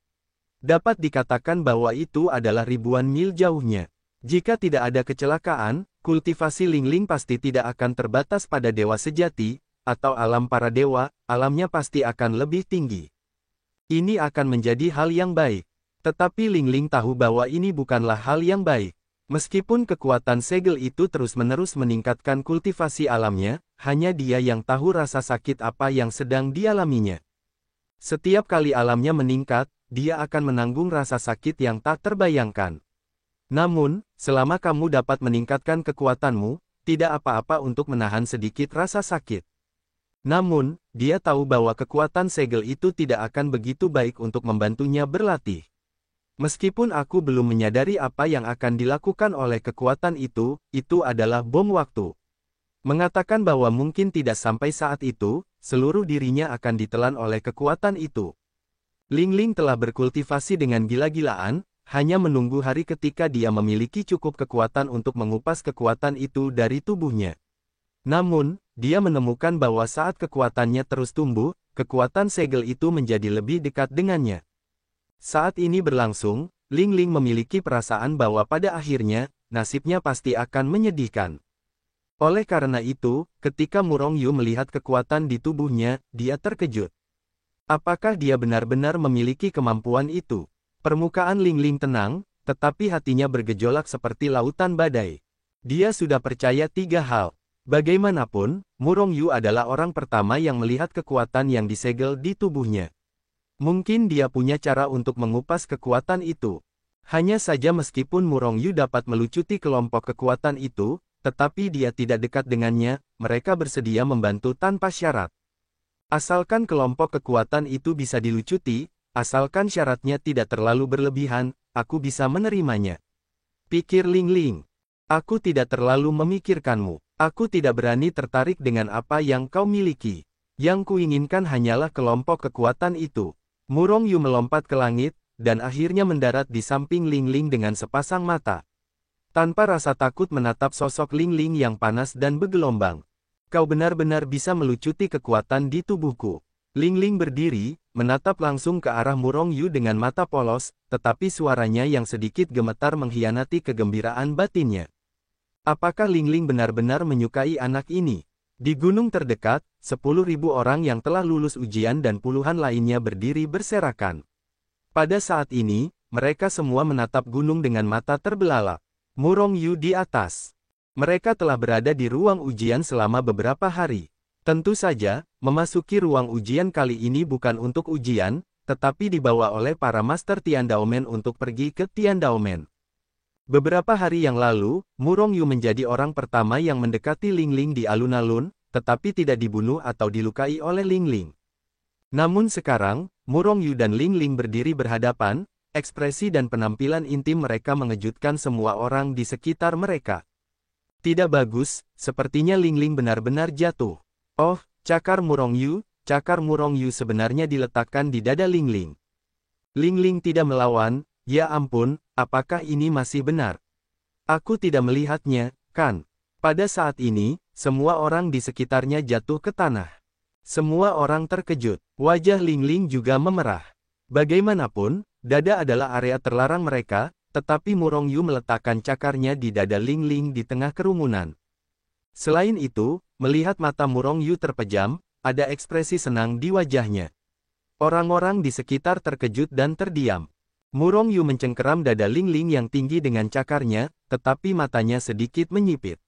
Dapat dikatakan bahwa itu adalah ribuan mil jauhnya. Jika tidak ada kecelakaan, kultivasi Ling Ling pasti tidak akan terbatas pada dewa sejati, atau alam para dewa, alamnya pasti akan lebih tinggi. Ini akan menjadi hal yang baik. Tetapi Ling Ling tahu bahwa ini bukanlah hal yang baik. Meskipun kekuatan segel itu terus-menerus meningkatkan kultivasi alamnya, hanya dia yang tahu rasa sakit apa yang sedang dialaminya. Setiap kali alamnya meningkat, dia akan menanggung rasa sakit yang tak terbayangkan. Namun, selama kamu dapat meningkatkan kekuatanmu, tidak apa-apa untuk menahan sedikit rasa sakit. Namun, dia tahu bahwa kekuatan segel itu tidak akan begitu baik untuk membantunya berlatih. Meskipun aku belum menyadari apa yang akan dilakukan oleh kekuatan itu adalah bom waktu. Mengatakan bahwa mungkin tidak sampai saat itu, seluruh dirinya akan ditelan oleh kekuatan itu. Ling Ling telah berkultivasi dengan gila-gilaan, hanya menunggu hari ketika dia memiliki cukup kekuatan untuk mengupas kekuatan itu dari tubuhnya. Namun, dia menemukan bahwa saat kekuatannya terus tumbuh, kekuatan segel itu menjadi lebih dekat dengannya. Saat ini berlangsung, Ling Ling memiliki perasaan bahwa pada akhirnya, nasibnya pasti akan menyedihkan. Oleh karena itu, ketika Murong Yu melihat kekuatan di tubuhnya, dia terkejut. Apakah dia benar-benar memiliki kemampuan itu? Permukaan Ling Ling tenang, tetapi hatinya bergejolak seperti lautan badai. Dia sudah percaya tiga hal. Bagaimanapun, Murong Yu adalah orang pertama yang melihat kekuatan yang disegel di tubuhnya. Mungkin dia punya cara untuk mengupas kekuatan itu. Hanya saja meskipun Murong Yu dapat melucuti kelompok kekuatan itu, tetapi dia tidak dekat dengannya, mereka bersedia membantu tanpa syarat. Asalkan kelompok kekuatan itu bisa dilucuti, asalkan syaratnya tidak terlalu berlebihan, aku bisa menerimanya. Pikir Ling Ling. Aku tidak terlalu memikirkanmu. Aku tidak berani tertarik dengan apa yang kau miliki. Yang kuinginkan hanyalah kelompok kekuatan itu. Murong Yu melompat ke langit, dan akhirnya mendarat di samping Ling Ling dengan sepasang mata. Tanpa rasa takut menatap sosok Ling Ling yang panas dan bergelombang. Kau benar-benar bisa melucuti kekuatan di tubuhku. Ling Ling berdiri, menatap langsung ke arah Murong Yu dengan mata polos, tetapi suaranya yang sedikit gemetar mengkhianati kegembiraan batinnya. Apakah Ling Ling benar-benar menyukai anak ini? Di gunung terdekat, 10.000 orang yang telah lulus ujian dan puluhan lainnya berdiri berserakan. Pada saat ini, mereka semua menatap gunung dengan mata terbelalak. Murong Yu di atas. Mereka telah berada di ruang ujian selama beberapa hari. Tentu saja, memasuki ruang ujian kali ini bukan untuk ujian, tetapi dibawa oleh para Master Tiandao-men untuk pergi ke Tiandao-men. Beberapa hari yang lalu, Murong Yu menjadi orang pertama yang mendekati Ling Ling di alun-alun, tetapi tidak dibunuh atau dilukai oleh Ling Ling. Namun sekarang, Murong Yu dan Ling Ling berdiri berhadapan, ekspresi dan penampilan intim mereka mengejutkan semua orang di sekitar mereka. Tidak bagus, sepertinya Ling Ling benar-benar jatuh. Oh, cakar Murong Yu sebenarnya diletakkan di dada Ling Ling. Ling Ling tidak melawan, ya ampun, apakah ini masih benar? Aku tidak melihatnya, kan? Pada saat ini, semua orang di sekitarnya jatuh ke tanah. Semua orang terkejut, wajah Ling Ling juga memerah. Bagaimanapun, dada adalah area terlarang mereka, tetapi Murong Yu meletakkan cakarnya di dada Ling Ling di tengah kerumunan. Selain itu, melihat mata Murong Yu terpejam, ada ekspresi senang di wajahnya. Orang-orang di sekitar terkejut dan terdiam. Murong Yu mencengkeram dada Ling Ling yang tinggi dengan cakarnya, tetapi matanya sedikit menyipit.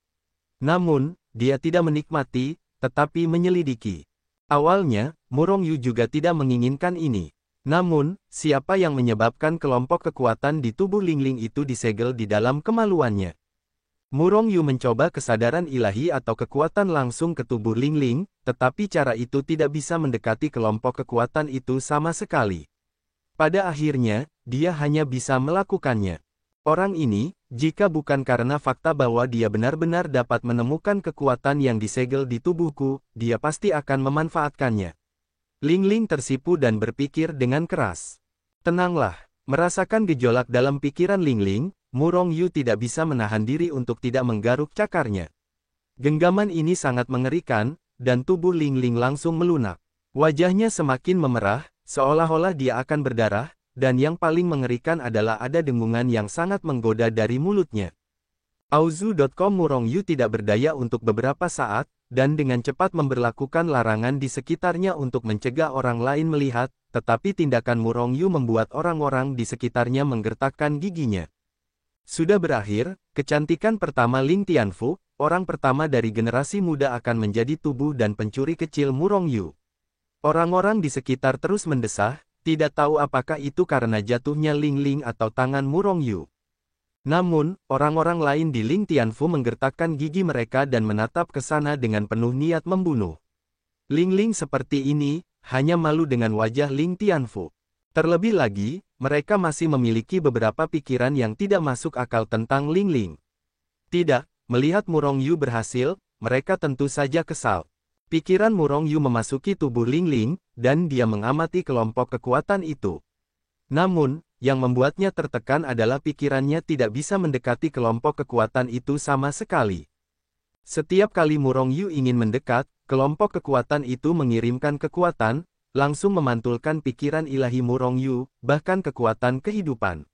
Namun, dia tidak menikmati, tetapi menyelidiki. Awalnya, Murong Yu juga tidak menginginkan ini. Namun, siapa yang menyebabkan kelompok kekuatan di tubuh Ling Ling itu disegel di dalam kemaluannya? Murong Yu mencoba kesadaran ilahi atau kekuatan langsung ke tubuh Ling Ling, tetapi cara itu tidak bisa mendekati kelompok kekuatan itu sama sekali. Pada akhirnya, dia hanya bisa melakukannya. Orang ini, jika bukan karena fakta bahwa dia benar-benar dapat menemukan kekuatan yang disegel di tubuhku, dia pasti akan memanfaatkannya. Ling Ling tersipu dan berpikir dengan keras. Tenanglah, merasakan gejolak dalam pikiran Ling Ling, Murong Yu tidak bisa menahan diri untuk tidak menggaruk cakarnya. Genggaman ini sangat mengerikan, dan tubuh Ling Ling langsung melunak. Wajahnya semakin memerah, seolah-olah dia akan berdarah, dan yang paling mengerikan adalah ada dengungan yang sangat menggoda dari mulutnya. Auzu.com Murong Yu tidak berdaya untuk beberapa saat, dan dengan cepat memberlakukan larangan di sekitarnya untuk mencegah orang lain melihat, tetapi tindakan Murong Yu membuat orang-orang di sekitarnya menggertakkan giginya. Sudah berakhir, kecantikan pertama Ling Tianfu, orang pertama dari generasi muda akan menjadi tubuh dan pencuri kecil Murong Yu. Orang-orang di sekitar terus mendesah, tidak tahu apakah itu karena jatuhnya Ling Ling atau tangan Murong Yu. Namun, orang-orang lain di Ling Tianfu menggertakkan gigi mereka dan menatap ke sana dengan penuh niat membunuh. Ling Ling seperti ini, hanya malu dengan wajah Ling Tianfu. Terlebih lagi, mereka masih memiliki beberapa pikiran yang tidak masuk akal tentang Ling Ling. Tidak, melihat Murong Yu berhasil, mereka tentu saja kesal. Pikiran Murong Yu memasuki tubuh Ling Ling, dan dia mengamati kelompok kekuatan itu. Namun, yang membuatnya tertekan adalah pikirannya tidak bisa mendekati kelompok kekuatan itu sama sekali. Setiap kali Murong Yu ingin mendekat, kelompok kekuatan itu mengirimkan kekuatan, langsung memantulkan pikiran ilahi Murong Yu, bahkan kekuatan kehidupan.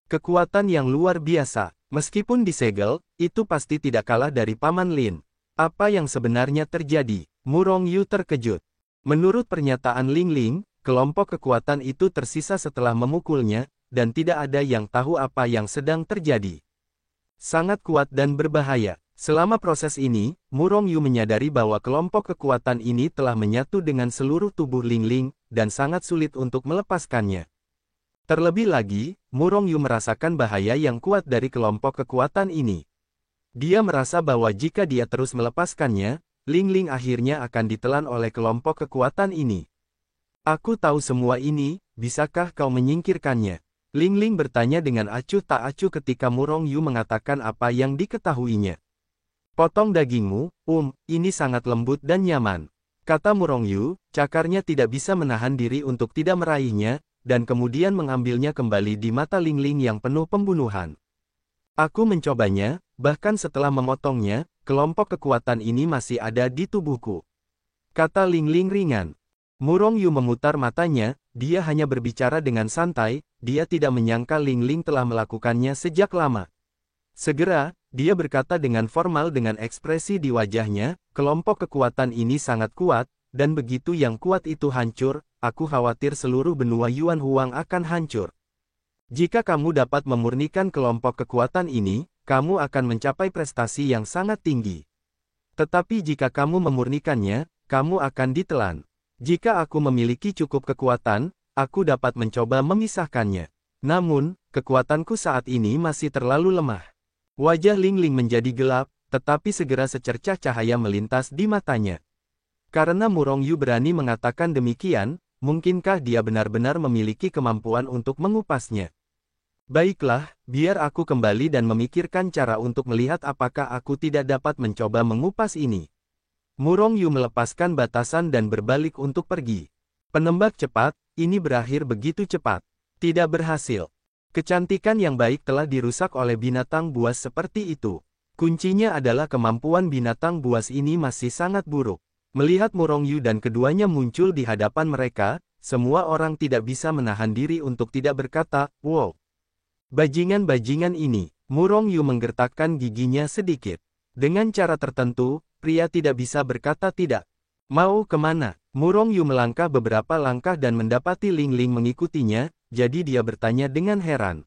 Kekuatan yang luar biasa, meskipun disegel, itu pasti tidak kalah dari Paman Lin. Apa yang sebenarnya terjadi? Murong Yu terkejut. Menurut pernyataan Ling Ling, kelompok kekuatan itu tersisa setelah memukulnya, dan tidak ada yang tahu apa yang sedang terjadi. Sangat kuat dan berbahaya. Selama proses ini, Murong Yu menyadari bahwa kelompok kekuatan ini telah menyatu dengan seluruh tubuh Ling Ling, dan sangat sulit untuk melepaskannya. Terlebih lagi, Murong Yu merasakan bahaya yang kuat dari kelompok kekuatan ini. Dia merasa bahwa jika dia terus melepaskannya, Ling Ling akhirnya akan ditelan oleh kelompok kekuatan ini. Aku tahu semua ini, bisakah kau menyingkirkannya? Ling Ling bertanya dengan acuh tak acuh ketika Murong Yu mengatakan apa yang diketahuinya. Potong dagingmu, ini sangat lembut dan nyaman. Kata Murong Yu, cakarnya tidak bisa menahan diri untuk tidak meraihnya, dan kemudian mengambilnya kembali di mata Ling Ling yang penuh pembunuhan. Aku mencobanya, bahkan setelah memotongnya, kelompok kekuatan ini masih ada di tubuhku. Kata Ling Ling ringan. Murong Yu memutar matanya, dia hanya berbicara dengan santai, dia tidak menyangka Ling Ling telah melakukannya sejak lama. Segera, dia berkata dengan formal dengan ekspresi di wajahnya, kelompok kekuatan ini sangat kuat, dan begitu yang kuat itu hancur, aku khawatir seluruh benua Yuan Huang akan hancur. Jika kamu dapat memurnikan kelompok kekuatan ini, kamu akan mencapai prestasi yang sangat tinggi. Tetapi jika kamu memurnikannya, kamu akan ditelan. Jika aku memiliki cukup kekuatan, aku dapat mencoba memisahkannya. Namun, kekuatanku saat ini masih terlalu lemah. Wajah Ling Ling menjadi gelap, tetapi segera secercah cahaya melintas di matanya. Karena Murong Yu berani mengatakan demikian, mungkinkah dia benar-benar memiliki kemampuan untuk mengupasnya? Baiklah, biar aku kembali dan memikirkan cara untuk melihat apakah aku tidak dapat mencoba mengupas ini. Murong Yu melepaskan batasan dan berbalik untuk pergi. Penembak cepat, ini berakhir begitu cepat. Tidak berhasil. Kecantikan yang baik telah dirusak oleh binatang buas seperti itu. Kuncinya adalah kemampuan binatang buas ini masih sangat buruk. Melihat Murong Yu dan keduanya muncul di hadapan mereka, semua orang tidak bisa menahan diri untuk tidak berkata, "Wow! Bajingan-bajingan ini." Murong Yu menggertakkan giginya sedikit. Dengan cara tertentu, pria tidak bisa berkata tidak. Mau kemana? Murong Yu melangkah beberapa langkah dan mendapati Ling Ling mengikutinya, jadi dia bertanya dengan heran.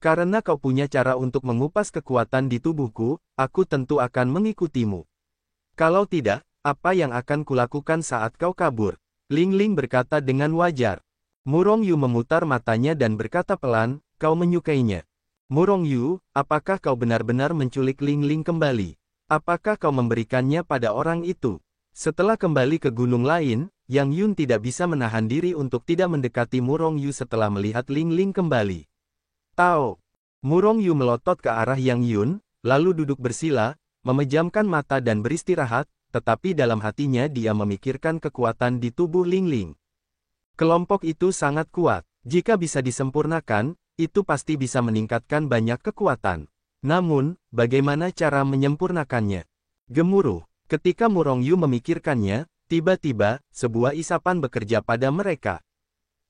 Karena kau punya cara untuk mengupas kekuatan di tubuhku, aku tentu akan mengikutimu. Kalau tidak, apa yang akan kulakukan saat kau kabur? Ling Ling berkata dengan wajar. Murong Yu memutar matanya dan berkata pelan, kau menyukainya. Murong Yu, apakah kau benar-benar menculik Ling Ling kembali? Apakah kau memberikannya pada orang itu? Setelah kembali ke gunung lain, Yang Yun tidak bisa menahan diri untuk tidak mendekati Murong Yu setelah melihat Ling Ling kembali. Tao. Murong Yu melotot ke arah Yang Yun, lalu duduk bersila, memejamkan mata dan beristirahat, tetapi dalam hatinya dia memikirkan kekuatan di tubuh Ling Ling. Kelompok itu sangat kuat. Jika bisa disempurnakan, itu pasti bisa meningkatkan banyak kekuatan. Namun, bagaimana cara menyempurnakannya? Gemuruh. Ketika Murong Yu memikirkannya, tiba-tiba, sebuah isapan bekerja pada mereka.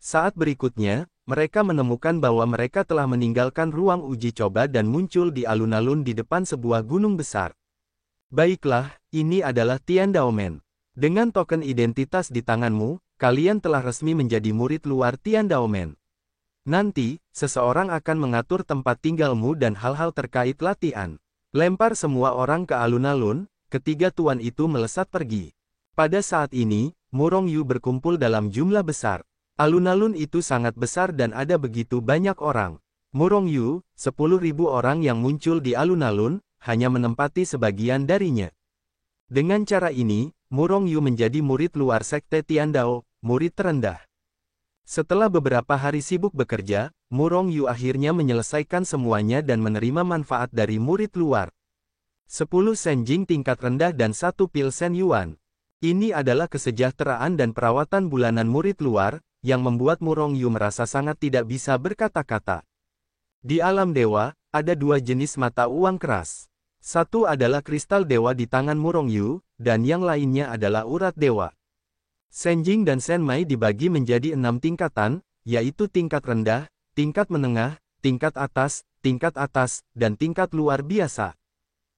Saat berikutnya, mereka menemukan bahwa mereka telah meninggalkan ruang uji coba dan muncul di alun-alun di depan sebuah gunung besar. Baiklah, ini adalah Tian Daomen. Dengan token identitas di tanganmu, kalian telah resmi menjadi murid luar Tian Daomen. Nanti, seseorang akan mengatur tempat tinggalmu dan hal-hal terkait latihan. Lempar semua orang ke alun-alun, ketiga tuan itu melesat pergi. Pada saat ini, Murong Yu berkumpul dalam jumlah besar. Alun-alun itu sangat besar dan ada begitu banyak orang. Murong Yu, 10.000 orang yang muncul di alun-alun, hanya menempati sebagian darinya. Dengan cara ini, Murong Yu menjadi murid luar sekte Tiandao, murid terendah. Setelah beberapa hari sibuk bekerja, Murong Yu akhirnya menyelesaikan semuanya dan menerima manfaat dari murid luar. 10 senjing tingkat rendah dan 1 pil sen yuan. Ini adalah kesejahteraan dan perawatan bulanan murid luar, yang membuat Murong Yu merasa sangat tidak bisa berkata-kata. Di alam dewa, ada dua jenis mata uang keras. Satu adalah kristal dewa di tangan Murong Yu, dan yang lainnya adalah urat dewa. Senjing dan senmai dibagi menjadi 6 tingkatan, yaitu tingkat rendah, tingkat menengah, tingkat atas, dan tingkat luar biasa.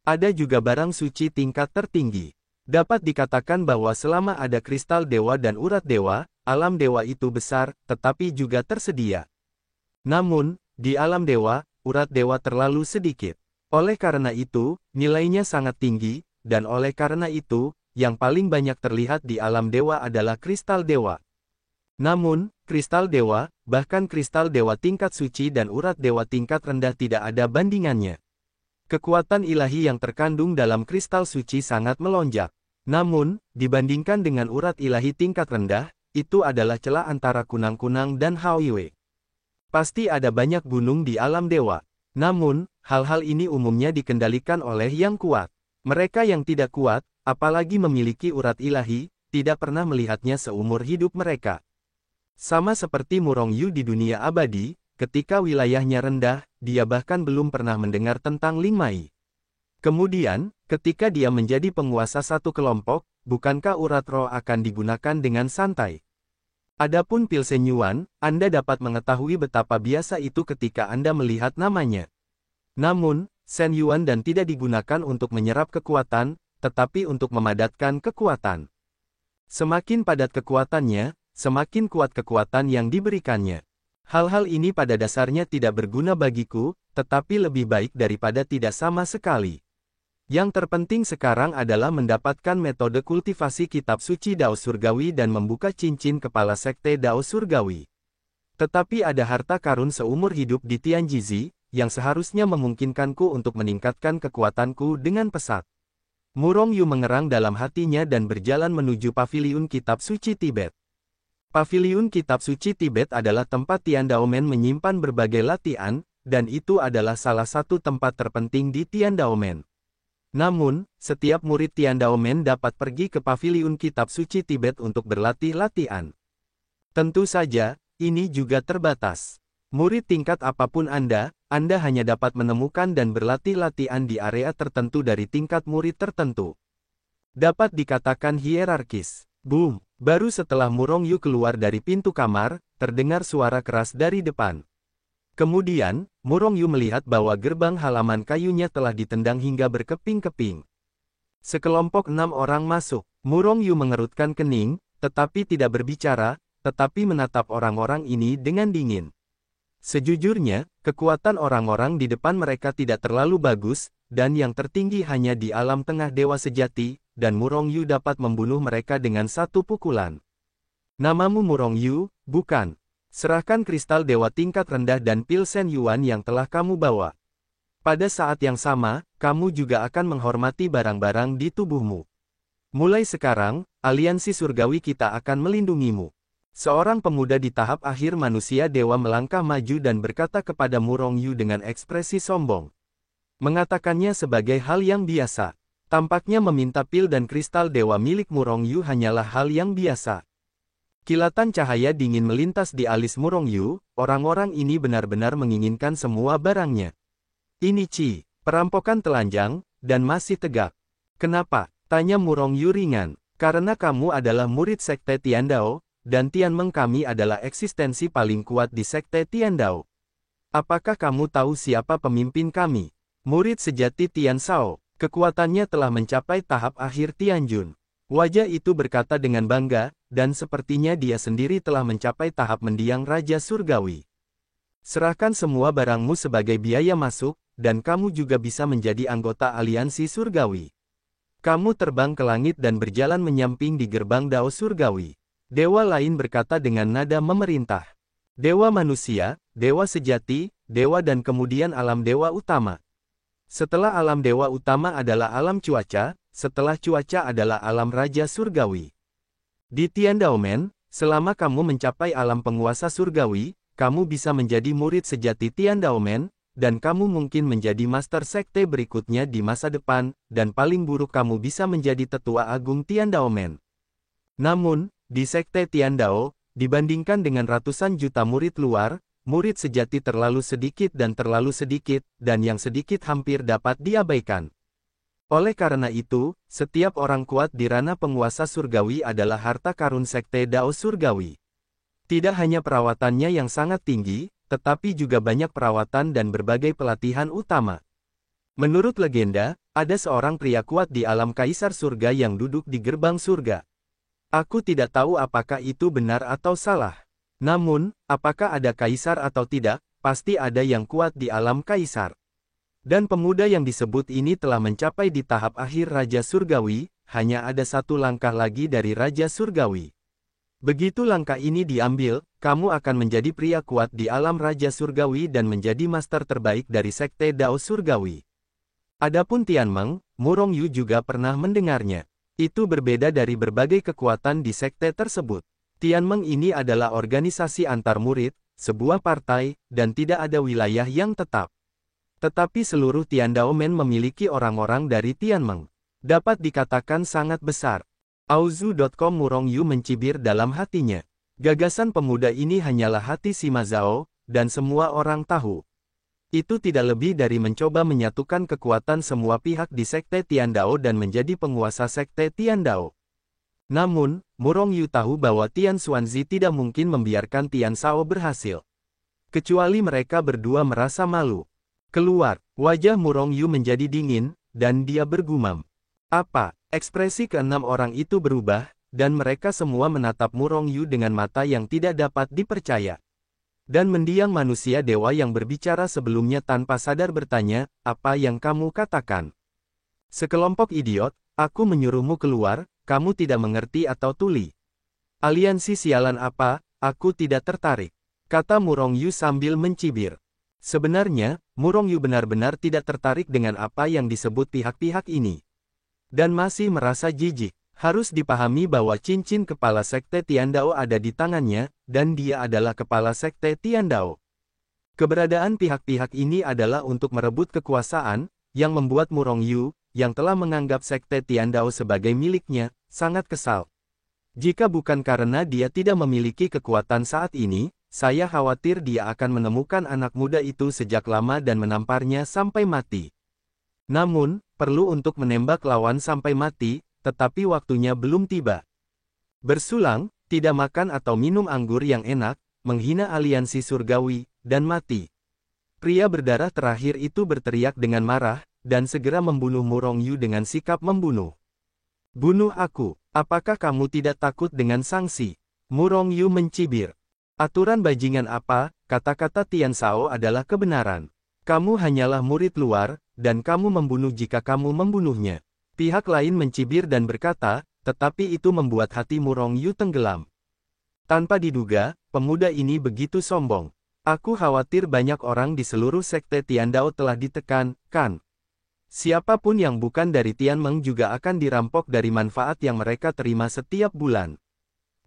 Ada juga barang suci tingkat tertinggi. Dapat dikatakan bahwa selama ada kristal dewa dan urat dewa, alam dewa itu besar, tetapi juga tersedia. Namun, di alam dewa, urat dewa terlalu sedikit. Oleh karena itu, nilainya sangat tinggi, dan oleh karena itu, yang paling banyak terlihat di alam dewa adalah kristal dewa. Namun, kristal dewa, bahkan kristal dewa tingkat suci dan urat dewa tingkat rendah tidak ada bandingannya. Kekuatan ilahi yang terkandung dalam kristal suci sangat melonjak. Namun, dibandingkan dengan urat ilahi tingkat rendah, itu adalah celah antara kunang-kunang dan Haoiwe. Pasti ada banyak gunung di alam dewa. Namun, hal-hal ini umumnya dikendalikan oleh yang kuat. Mereka yang tidak kuat, apalagi memiliki urat ilahi, tidak pernah melihatnya seumur hidup mereka. Sama seperti Murong Yu di dunia abadi, ketika wilayahnya rendah, dia bahkan belum pernah mendengar tentang Ling Mai. Kemudian, ketika dia menjadi penguasa satu kelompok, bukankah urat roh akan digunakan dengan santai? Adapun pil sen yuan, Anda dapat mengetahui betapa biasa itu ketika Anda melihat namanya. Namun, sen yuan dan tidak digunakan untuk menyerap kekuatan, tetapi untuk memadatkan kekuatan. Semakin padat kekuatannya, semakin kuat kekuatan yang diberikannya. Hal-hal ini pada dasarnya tidak berguna bagiku, tetapi lebih baik daripada tidak sama sekali. Yang terpenting sekarang adalah mendapatkan metode kultivasi kitab suci Dao Surgawi dan membuka cincin kepala sekte Dao Surgawi. Tetapi ada harta karun seumur hidup di Tianjizi, yang seharusnya memungkinkanku untuk meningkatkan kekuatanku dengan pesat. Murong Yu mengerang dalam hatinya dan berjalan menuju paviliun kitab suci Tibet. Paviliun kitab suci Tibet adalah tempat Tian Daomen menyimpan berbagai latihan, dan itu adalah salah satu tempat terpenting di Tian Daomen. Namun, setiap murid Tian Daomen dapat pergi ke paviliun kitab suci Tibet untuk berlatih latihan. Tentu saja, ini juga terbatas. Murid tingkat apapun Anda hanya dapat menemukan dan berlatih latihan di area tertentu dari tingkat murid tertentu. Dapat dikatakan hierarkis. Boom! Baru setelah Murong Yu keluar dari pintu kamar, terdengar suara keras dari depan. Kemudian, Murong Yu melihat bahwa gerbang halaman kayunya telah ditendang hingga berkeping-keping. Sekelompok 6 orang masuk. Murong Yu mengerutkan kening, tetapi tidak berbicara, tetapi menatap orang-orang ini dengan dingin. Sejujurnya, kekuatan orang-orang di depan mereka tidak terlalu bagus, dan yang tertinggi hanya di alam tengah dewa sejati, dan Murong Yu dapat membunuh mereka dengan satu pukulan. Namamu Murong Yu, bukan? Serahkan kristal dewa tingkat rendah dan pil Shen Yuan yang telah kamu bawa. Pada saat yang sama, kamu juga akan menghormati barang-barang di tubuhmu. Mulai sekarang, aliansi surgawi kita akan melindungimu. Seorang pemuda di tahap akhir manusia dewa melangkah maju dan berkata kepada Murong Yu dengan ekspresi sombong. Mengatakannya sebagai hal yang biasa. Tampaknya meminta pil dan kristal dewa milik Murong Yu hanyalah hal yang biasa. Kilatan cahaya dingin melintas di alis Murong Yu, orang-orang ini benar-benar menginginkan semua barangnya. Ini Ci, perampokan telanjang, dan masih tegak. Kenapa? Tanya Murong Yu ringan. Karena kamu adalah murid sekte Tiandao, dan Tianmeng kami adalah eksistensi paling kuat di sekte Tiandao. Apakah kamu tahu siapa pemimpin kami? Murid sejati Tian Shao, kekuatannya telah mencapai tahap akhir Tianjun. Wajah itu berkata dengan bangga, dan sepertinya dia sendiri telah mencapai tahap mendiang Raja Surgawi. Serahkan semua barangmu sebagai biaya masuk, dan kamu juga bisa menjadi anggota aliansi surgawi. Kamu terbang ke langit dan berjalan menyamping di gerbang Dao Surgawi. Dewa lain berkata dengan nada memerintah. Dewa manusia, dewa sejati, dewa dan kemudian alam dewa utama. Setelah alam dewa utama adalah alam cuaca, setelah cuaca adalah alam Raja Surgawi. Di Tian Daomen, selama kamu mencapai alam penguasa surgawi, kamu bisa menjadi murid sejati Tian Daomen, dan kamu mungkin menjadi master sekte berikutnya di masa depan, dan paling buruk kamu bisa menjadi tetua agung Tian Daomen. Namun, di sekte Tian Dao, dibandingkan dengan ratusan juta murid luar, murid sejati terlalu sedikit, dan yang sedikit hampir dapat diabaikan. Oleh karena itu, setiap orang kuat di ranah penguasa surgawi adalah harta karun sekte Dao Surgawi. Tidak hanya perawatannya yang sangat tinggi, tetapi juga banyak perawatan dan berbagai pelatihan utama. Menurut legenda, ada seorang pria kuat di alam kaisar surga yang duduk di gerbang surga. Aku tidak tahu apakah itu benar atau salah. Namun, apakah ada kaisar atau tidak, pasti ada yang kuat di alam kaisar. Dan pemuda yang disebut ini telah mencapai di tahap akhir Raja Surgawi, hanya ada satu langkah lagi dari Raja Surgawi. Begitu langkah ini diambil, kamu akan menjadi pria kuat di alam Raja Surgawi dan menjadi master terbaik dari sekte Dao Surgawi. Adapun Tianmeng, Murong Yu juga pernah mendengarnya. Itu berbeda dari berbagai kekuatan di sekte tersebut. Tianmeng ini adalah organisasi antar murid, sebuah partai, dan tidak ada wilayah yang tetap. Tetapi seluruh Tian Daomen memiliki orang-orang dari Tianmeng. Dapat dikatakan sangat besar. Auzu.com Murong Yu mencibir dalam hatinya. Gagasan pemuda ini hanyalah hati Sima Zhao, dan semua orang tahu. Itu tidak lebih dari mencoba menyatukan kekuatan semua pihak di sekte Tian Dao dan menjadi penguasa sekte Tian Dao. Namun, Murong Yu tahu bahwa Tian Xuanzi tidak mungkin membiarkan Tian Shao berhasil. Kecuali mereka berdua merasa malu. Keluar, wajah Murong Yu menjadi dingin, dan dia bergumam. Apa? Ekspresi keenam orang itu berubah, dan mereka semua menatap Murong Yu dengan mata yang tidak dapat dipercaya. Dan mendiang manusia dewa yang berbicara sebelumnya tanpa sadar bertanya, apa yang kamu katakan? Sekelompok idiot, aku menyuruhmu keluar, kamu tidak mengerti atau tuli. Aliansi sialan apa, aku tidak tertarik. Kata Murong Yu sambil mencibir. Sebenarnya, Murong Yu benar-benar tidak tertarik dengan apa yang disebut pihak-pihak ini. Dan masih merasa jijik. Harus dipahami bahwa cincin kepala Sekte Tiandao ada di tangannya, dan dia adalah kepala Sekte Tiandao. Keberadaan pihak-pihak ini adalah untuk merebut kekuasaan, yang membuat Murong Yu, yang telah menganggap Sekte Tiandao sebagai miliknya, sangat kesal. Jika bukan karena dia tidak memiliki kekuatan saat ini, saya khawatir dia akan menemukan anak muda itu sejak lama dan menamparnya sampai mati. Namun, perlu untuk menembak lawan sampai mati, tetapi waktunya belum tiba. Bersulang, tidak makan atau minum anggur yang enak, menghina aliansi surgawi, dan mati. Pria berdarah terakhir itu berteriak dengan marah, dan segera membunuh Murong Yu dengan sikap membunuh. Bunuh aku, apakah kamu tidak takut dengan sanksi? Murong Yu mencibir. Aturan bajingan apa, kata-kata Tian Shao adalah kebenaran. Kamu hanyalah murid luar, dan kamu membunuh jika kamu membunuhnya. Pihak lain mencibir dan berkata, tetapi itu membuat hati Murong Yu tenggelam. Tanpa diduga, pemuda ini begitu sombong. Aku khawatir banyak orang di seluruh Sekte Tiandao telah ditekan, kan? Siapapun yang bukan dari Tianmeng juga akan dirampok dari manfaat yang mereka terima setiap bulan.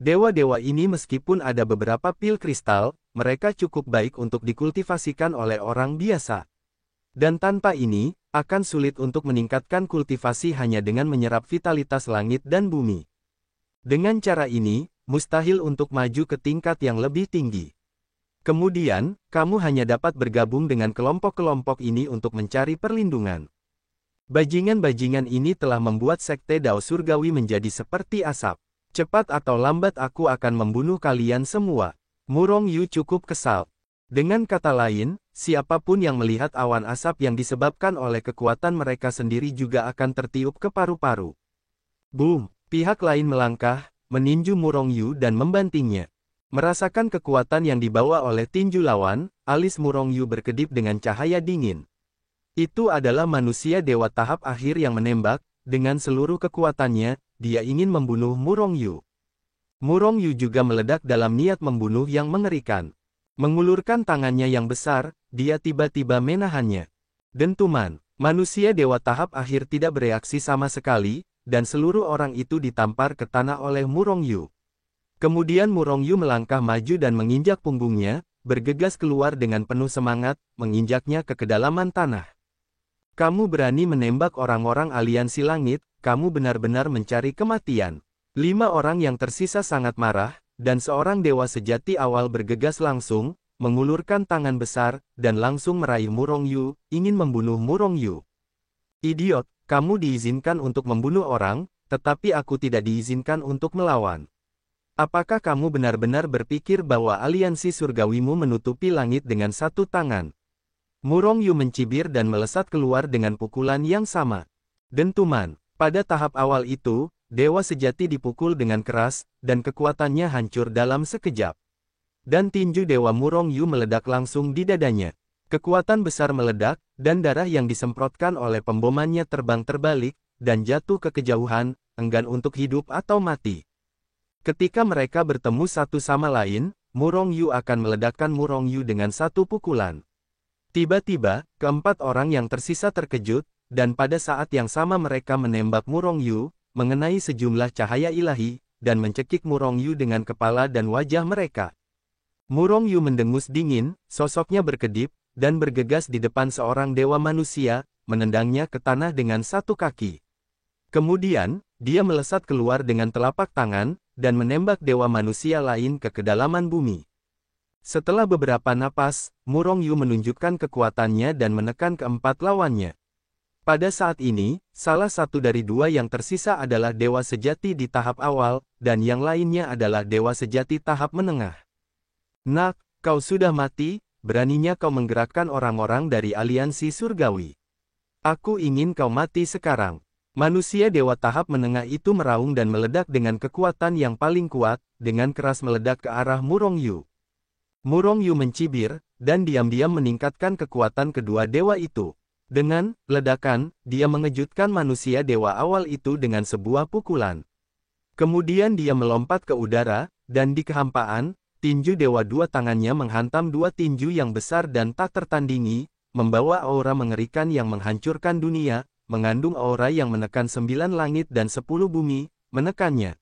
Dewa-dewa ini meskipun ada beberapa pil kristal, mereka cukup baik untuk dikultivasikan oleh orang biasa. Dan tanpa ini, akan sulit untuk meningkatkan kultivasi hanya dengan menyerap vitalitas langit dan bumi. Dengan cara ini, mustahil untuk maju ke tingkat yang lebih tinggi. Kemudian, kamu hanya dapat bergabung dengan kelompok-kelompok ini untuk mencari perlindungan. Bajingan-bajingan ini telah membuat Sekte Dao Surgawi menjadi seperti asap. Cepat atau lambat aku akan membunuh kalian semua. Murong Yu cukup kesal. Dengan kata lain, siapapun yang melihat awan asap yang disebabkan oleh kekuatan mereka sendiri juga akan tertiup ke paru-paru. Boom! Pihak lain melangkah, meninju Murong Yu dan membantingnya. Merasakan kekuatan yang dibawa oleh tinju lawan, alis Murong Yu berkedip dengan cahaya dingin. Itu adalah manusia dewa tahap akhir yang menembak, dengan seluruh kekuatannya, dia ingin membunuh Murong Yu. Murong Yu juga meledak dalam niat membunuh yang mengerikan. Mengulurkan tangannya yang besar, dia tiba-tiba menahannya. Dentuman, manusia dewa tahap akhir tidak bereaksi sama sekali, dan seluruh orang itu ditampar ke tanah oleh Murong Yu. Kemudian Murong Yu melangkah maju dan menginjak punggungnya, bergegas keluar dengan penuh semangat, menginjaknya ke kedalaman tanah. Kamu berani menembak orang-orang aliansi langit, kamu benar-benar mencari kematian. 5 orang yang tersisa sangat marah, dan seorang dewa sejati awal bergegas langsung, mengulurkan tangan besar, dan langsung meraih Murong Yu, ingin membunuh Murong Yu. Idiot, kamu diizinkan untuk membunuh orang, tetapi aku tidak diizinkan untuk melawan. Apakah kamu benar-benar berpikir bahwa aliansi surgawimu menutupi langit dengan satu tangan? Murong Yu mencibir dan melesat keluar dengan pukulan yang sama. Dentuman. Pada tahap awal itu, dewa sejati dipukul dengan keras, dan kekuatannya hancur dalam sekejap. Dan tinju dewa Murong Yu meledak langsung di dadanya. Kekuatan besar meledak, dan darah yang disemprotkan oleh pembomannya terbang terbalik, dan jatuh ke kejauhan, enggan untuk hidup atau mati. Ketika mereka bertemu satu sama lain, Murong Yu akan meledakkan Murong Yu dengan satu pukulan. Tiba-tiba, keempat orang yang tersisa terkejut, dan pada saat yang sama mereka menembak Murong Yu, mengenai sejumlah cahaya ilahi, dan mencekik Murong Yu dengan kepala dan wajah mereka. Murong Yu mendengus dingin, sosoknya berkedip, dan bergegas di depan seorang dewa manusia, menendangnya ke tanah dengan satu kaki. Kemudian, dia melesat keluar dengan telapak tangan, dan menembak dewa manusia lain ke kedalaman bumi. Setelah beberapa napas, Murong Yu menunjukkan kekuatannya dan menekan keempat lawannya. Pada saat ini, salah satu dari dua yang tersisa adalah dewa sejati di tahap awal, dan yang lainnya adalah dewa sejati tahap menengah. Nak, kau sudah mati, beraninya kau menggerakkan orang-orang dari aliansi surgawi. Aku ingin kau mati sekarang. Manusia dewa tahap menengah itu meraung dan meledak dengan kekuatan yang paling kuat, dengan keras meledak ke arah Murong Yu. Murong Yu mencibir, dan diam-diam meningkatkan kekuatan kedua dewa itu. Dengan ledakan, dia mengejutkan manusia dewa awal itu dengan sebuah pukulan. Kemudian dia melompat ke udara, dan di kehampaan, tinju dewa dua tangannya menghantam dua tinju yang besar dan tak tertandingi, membawa aura mengerikan yang menghancurkan dunia, mengandung aura yang menekan 9 langit dan 10 bumi, menekannya.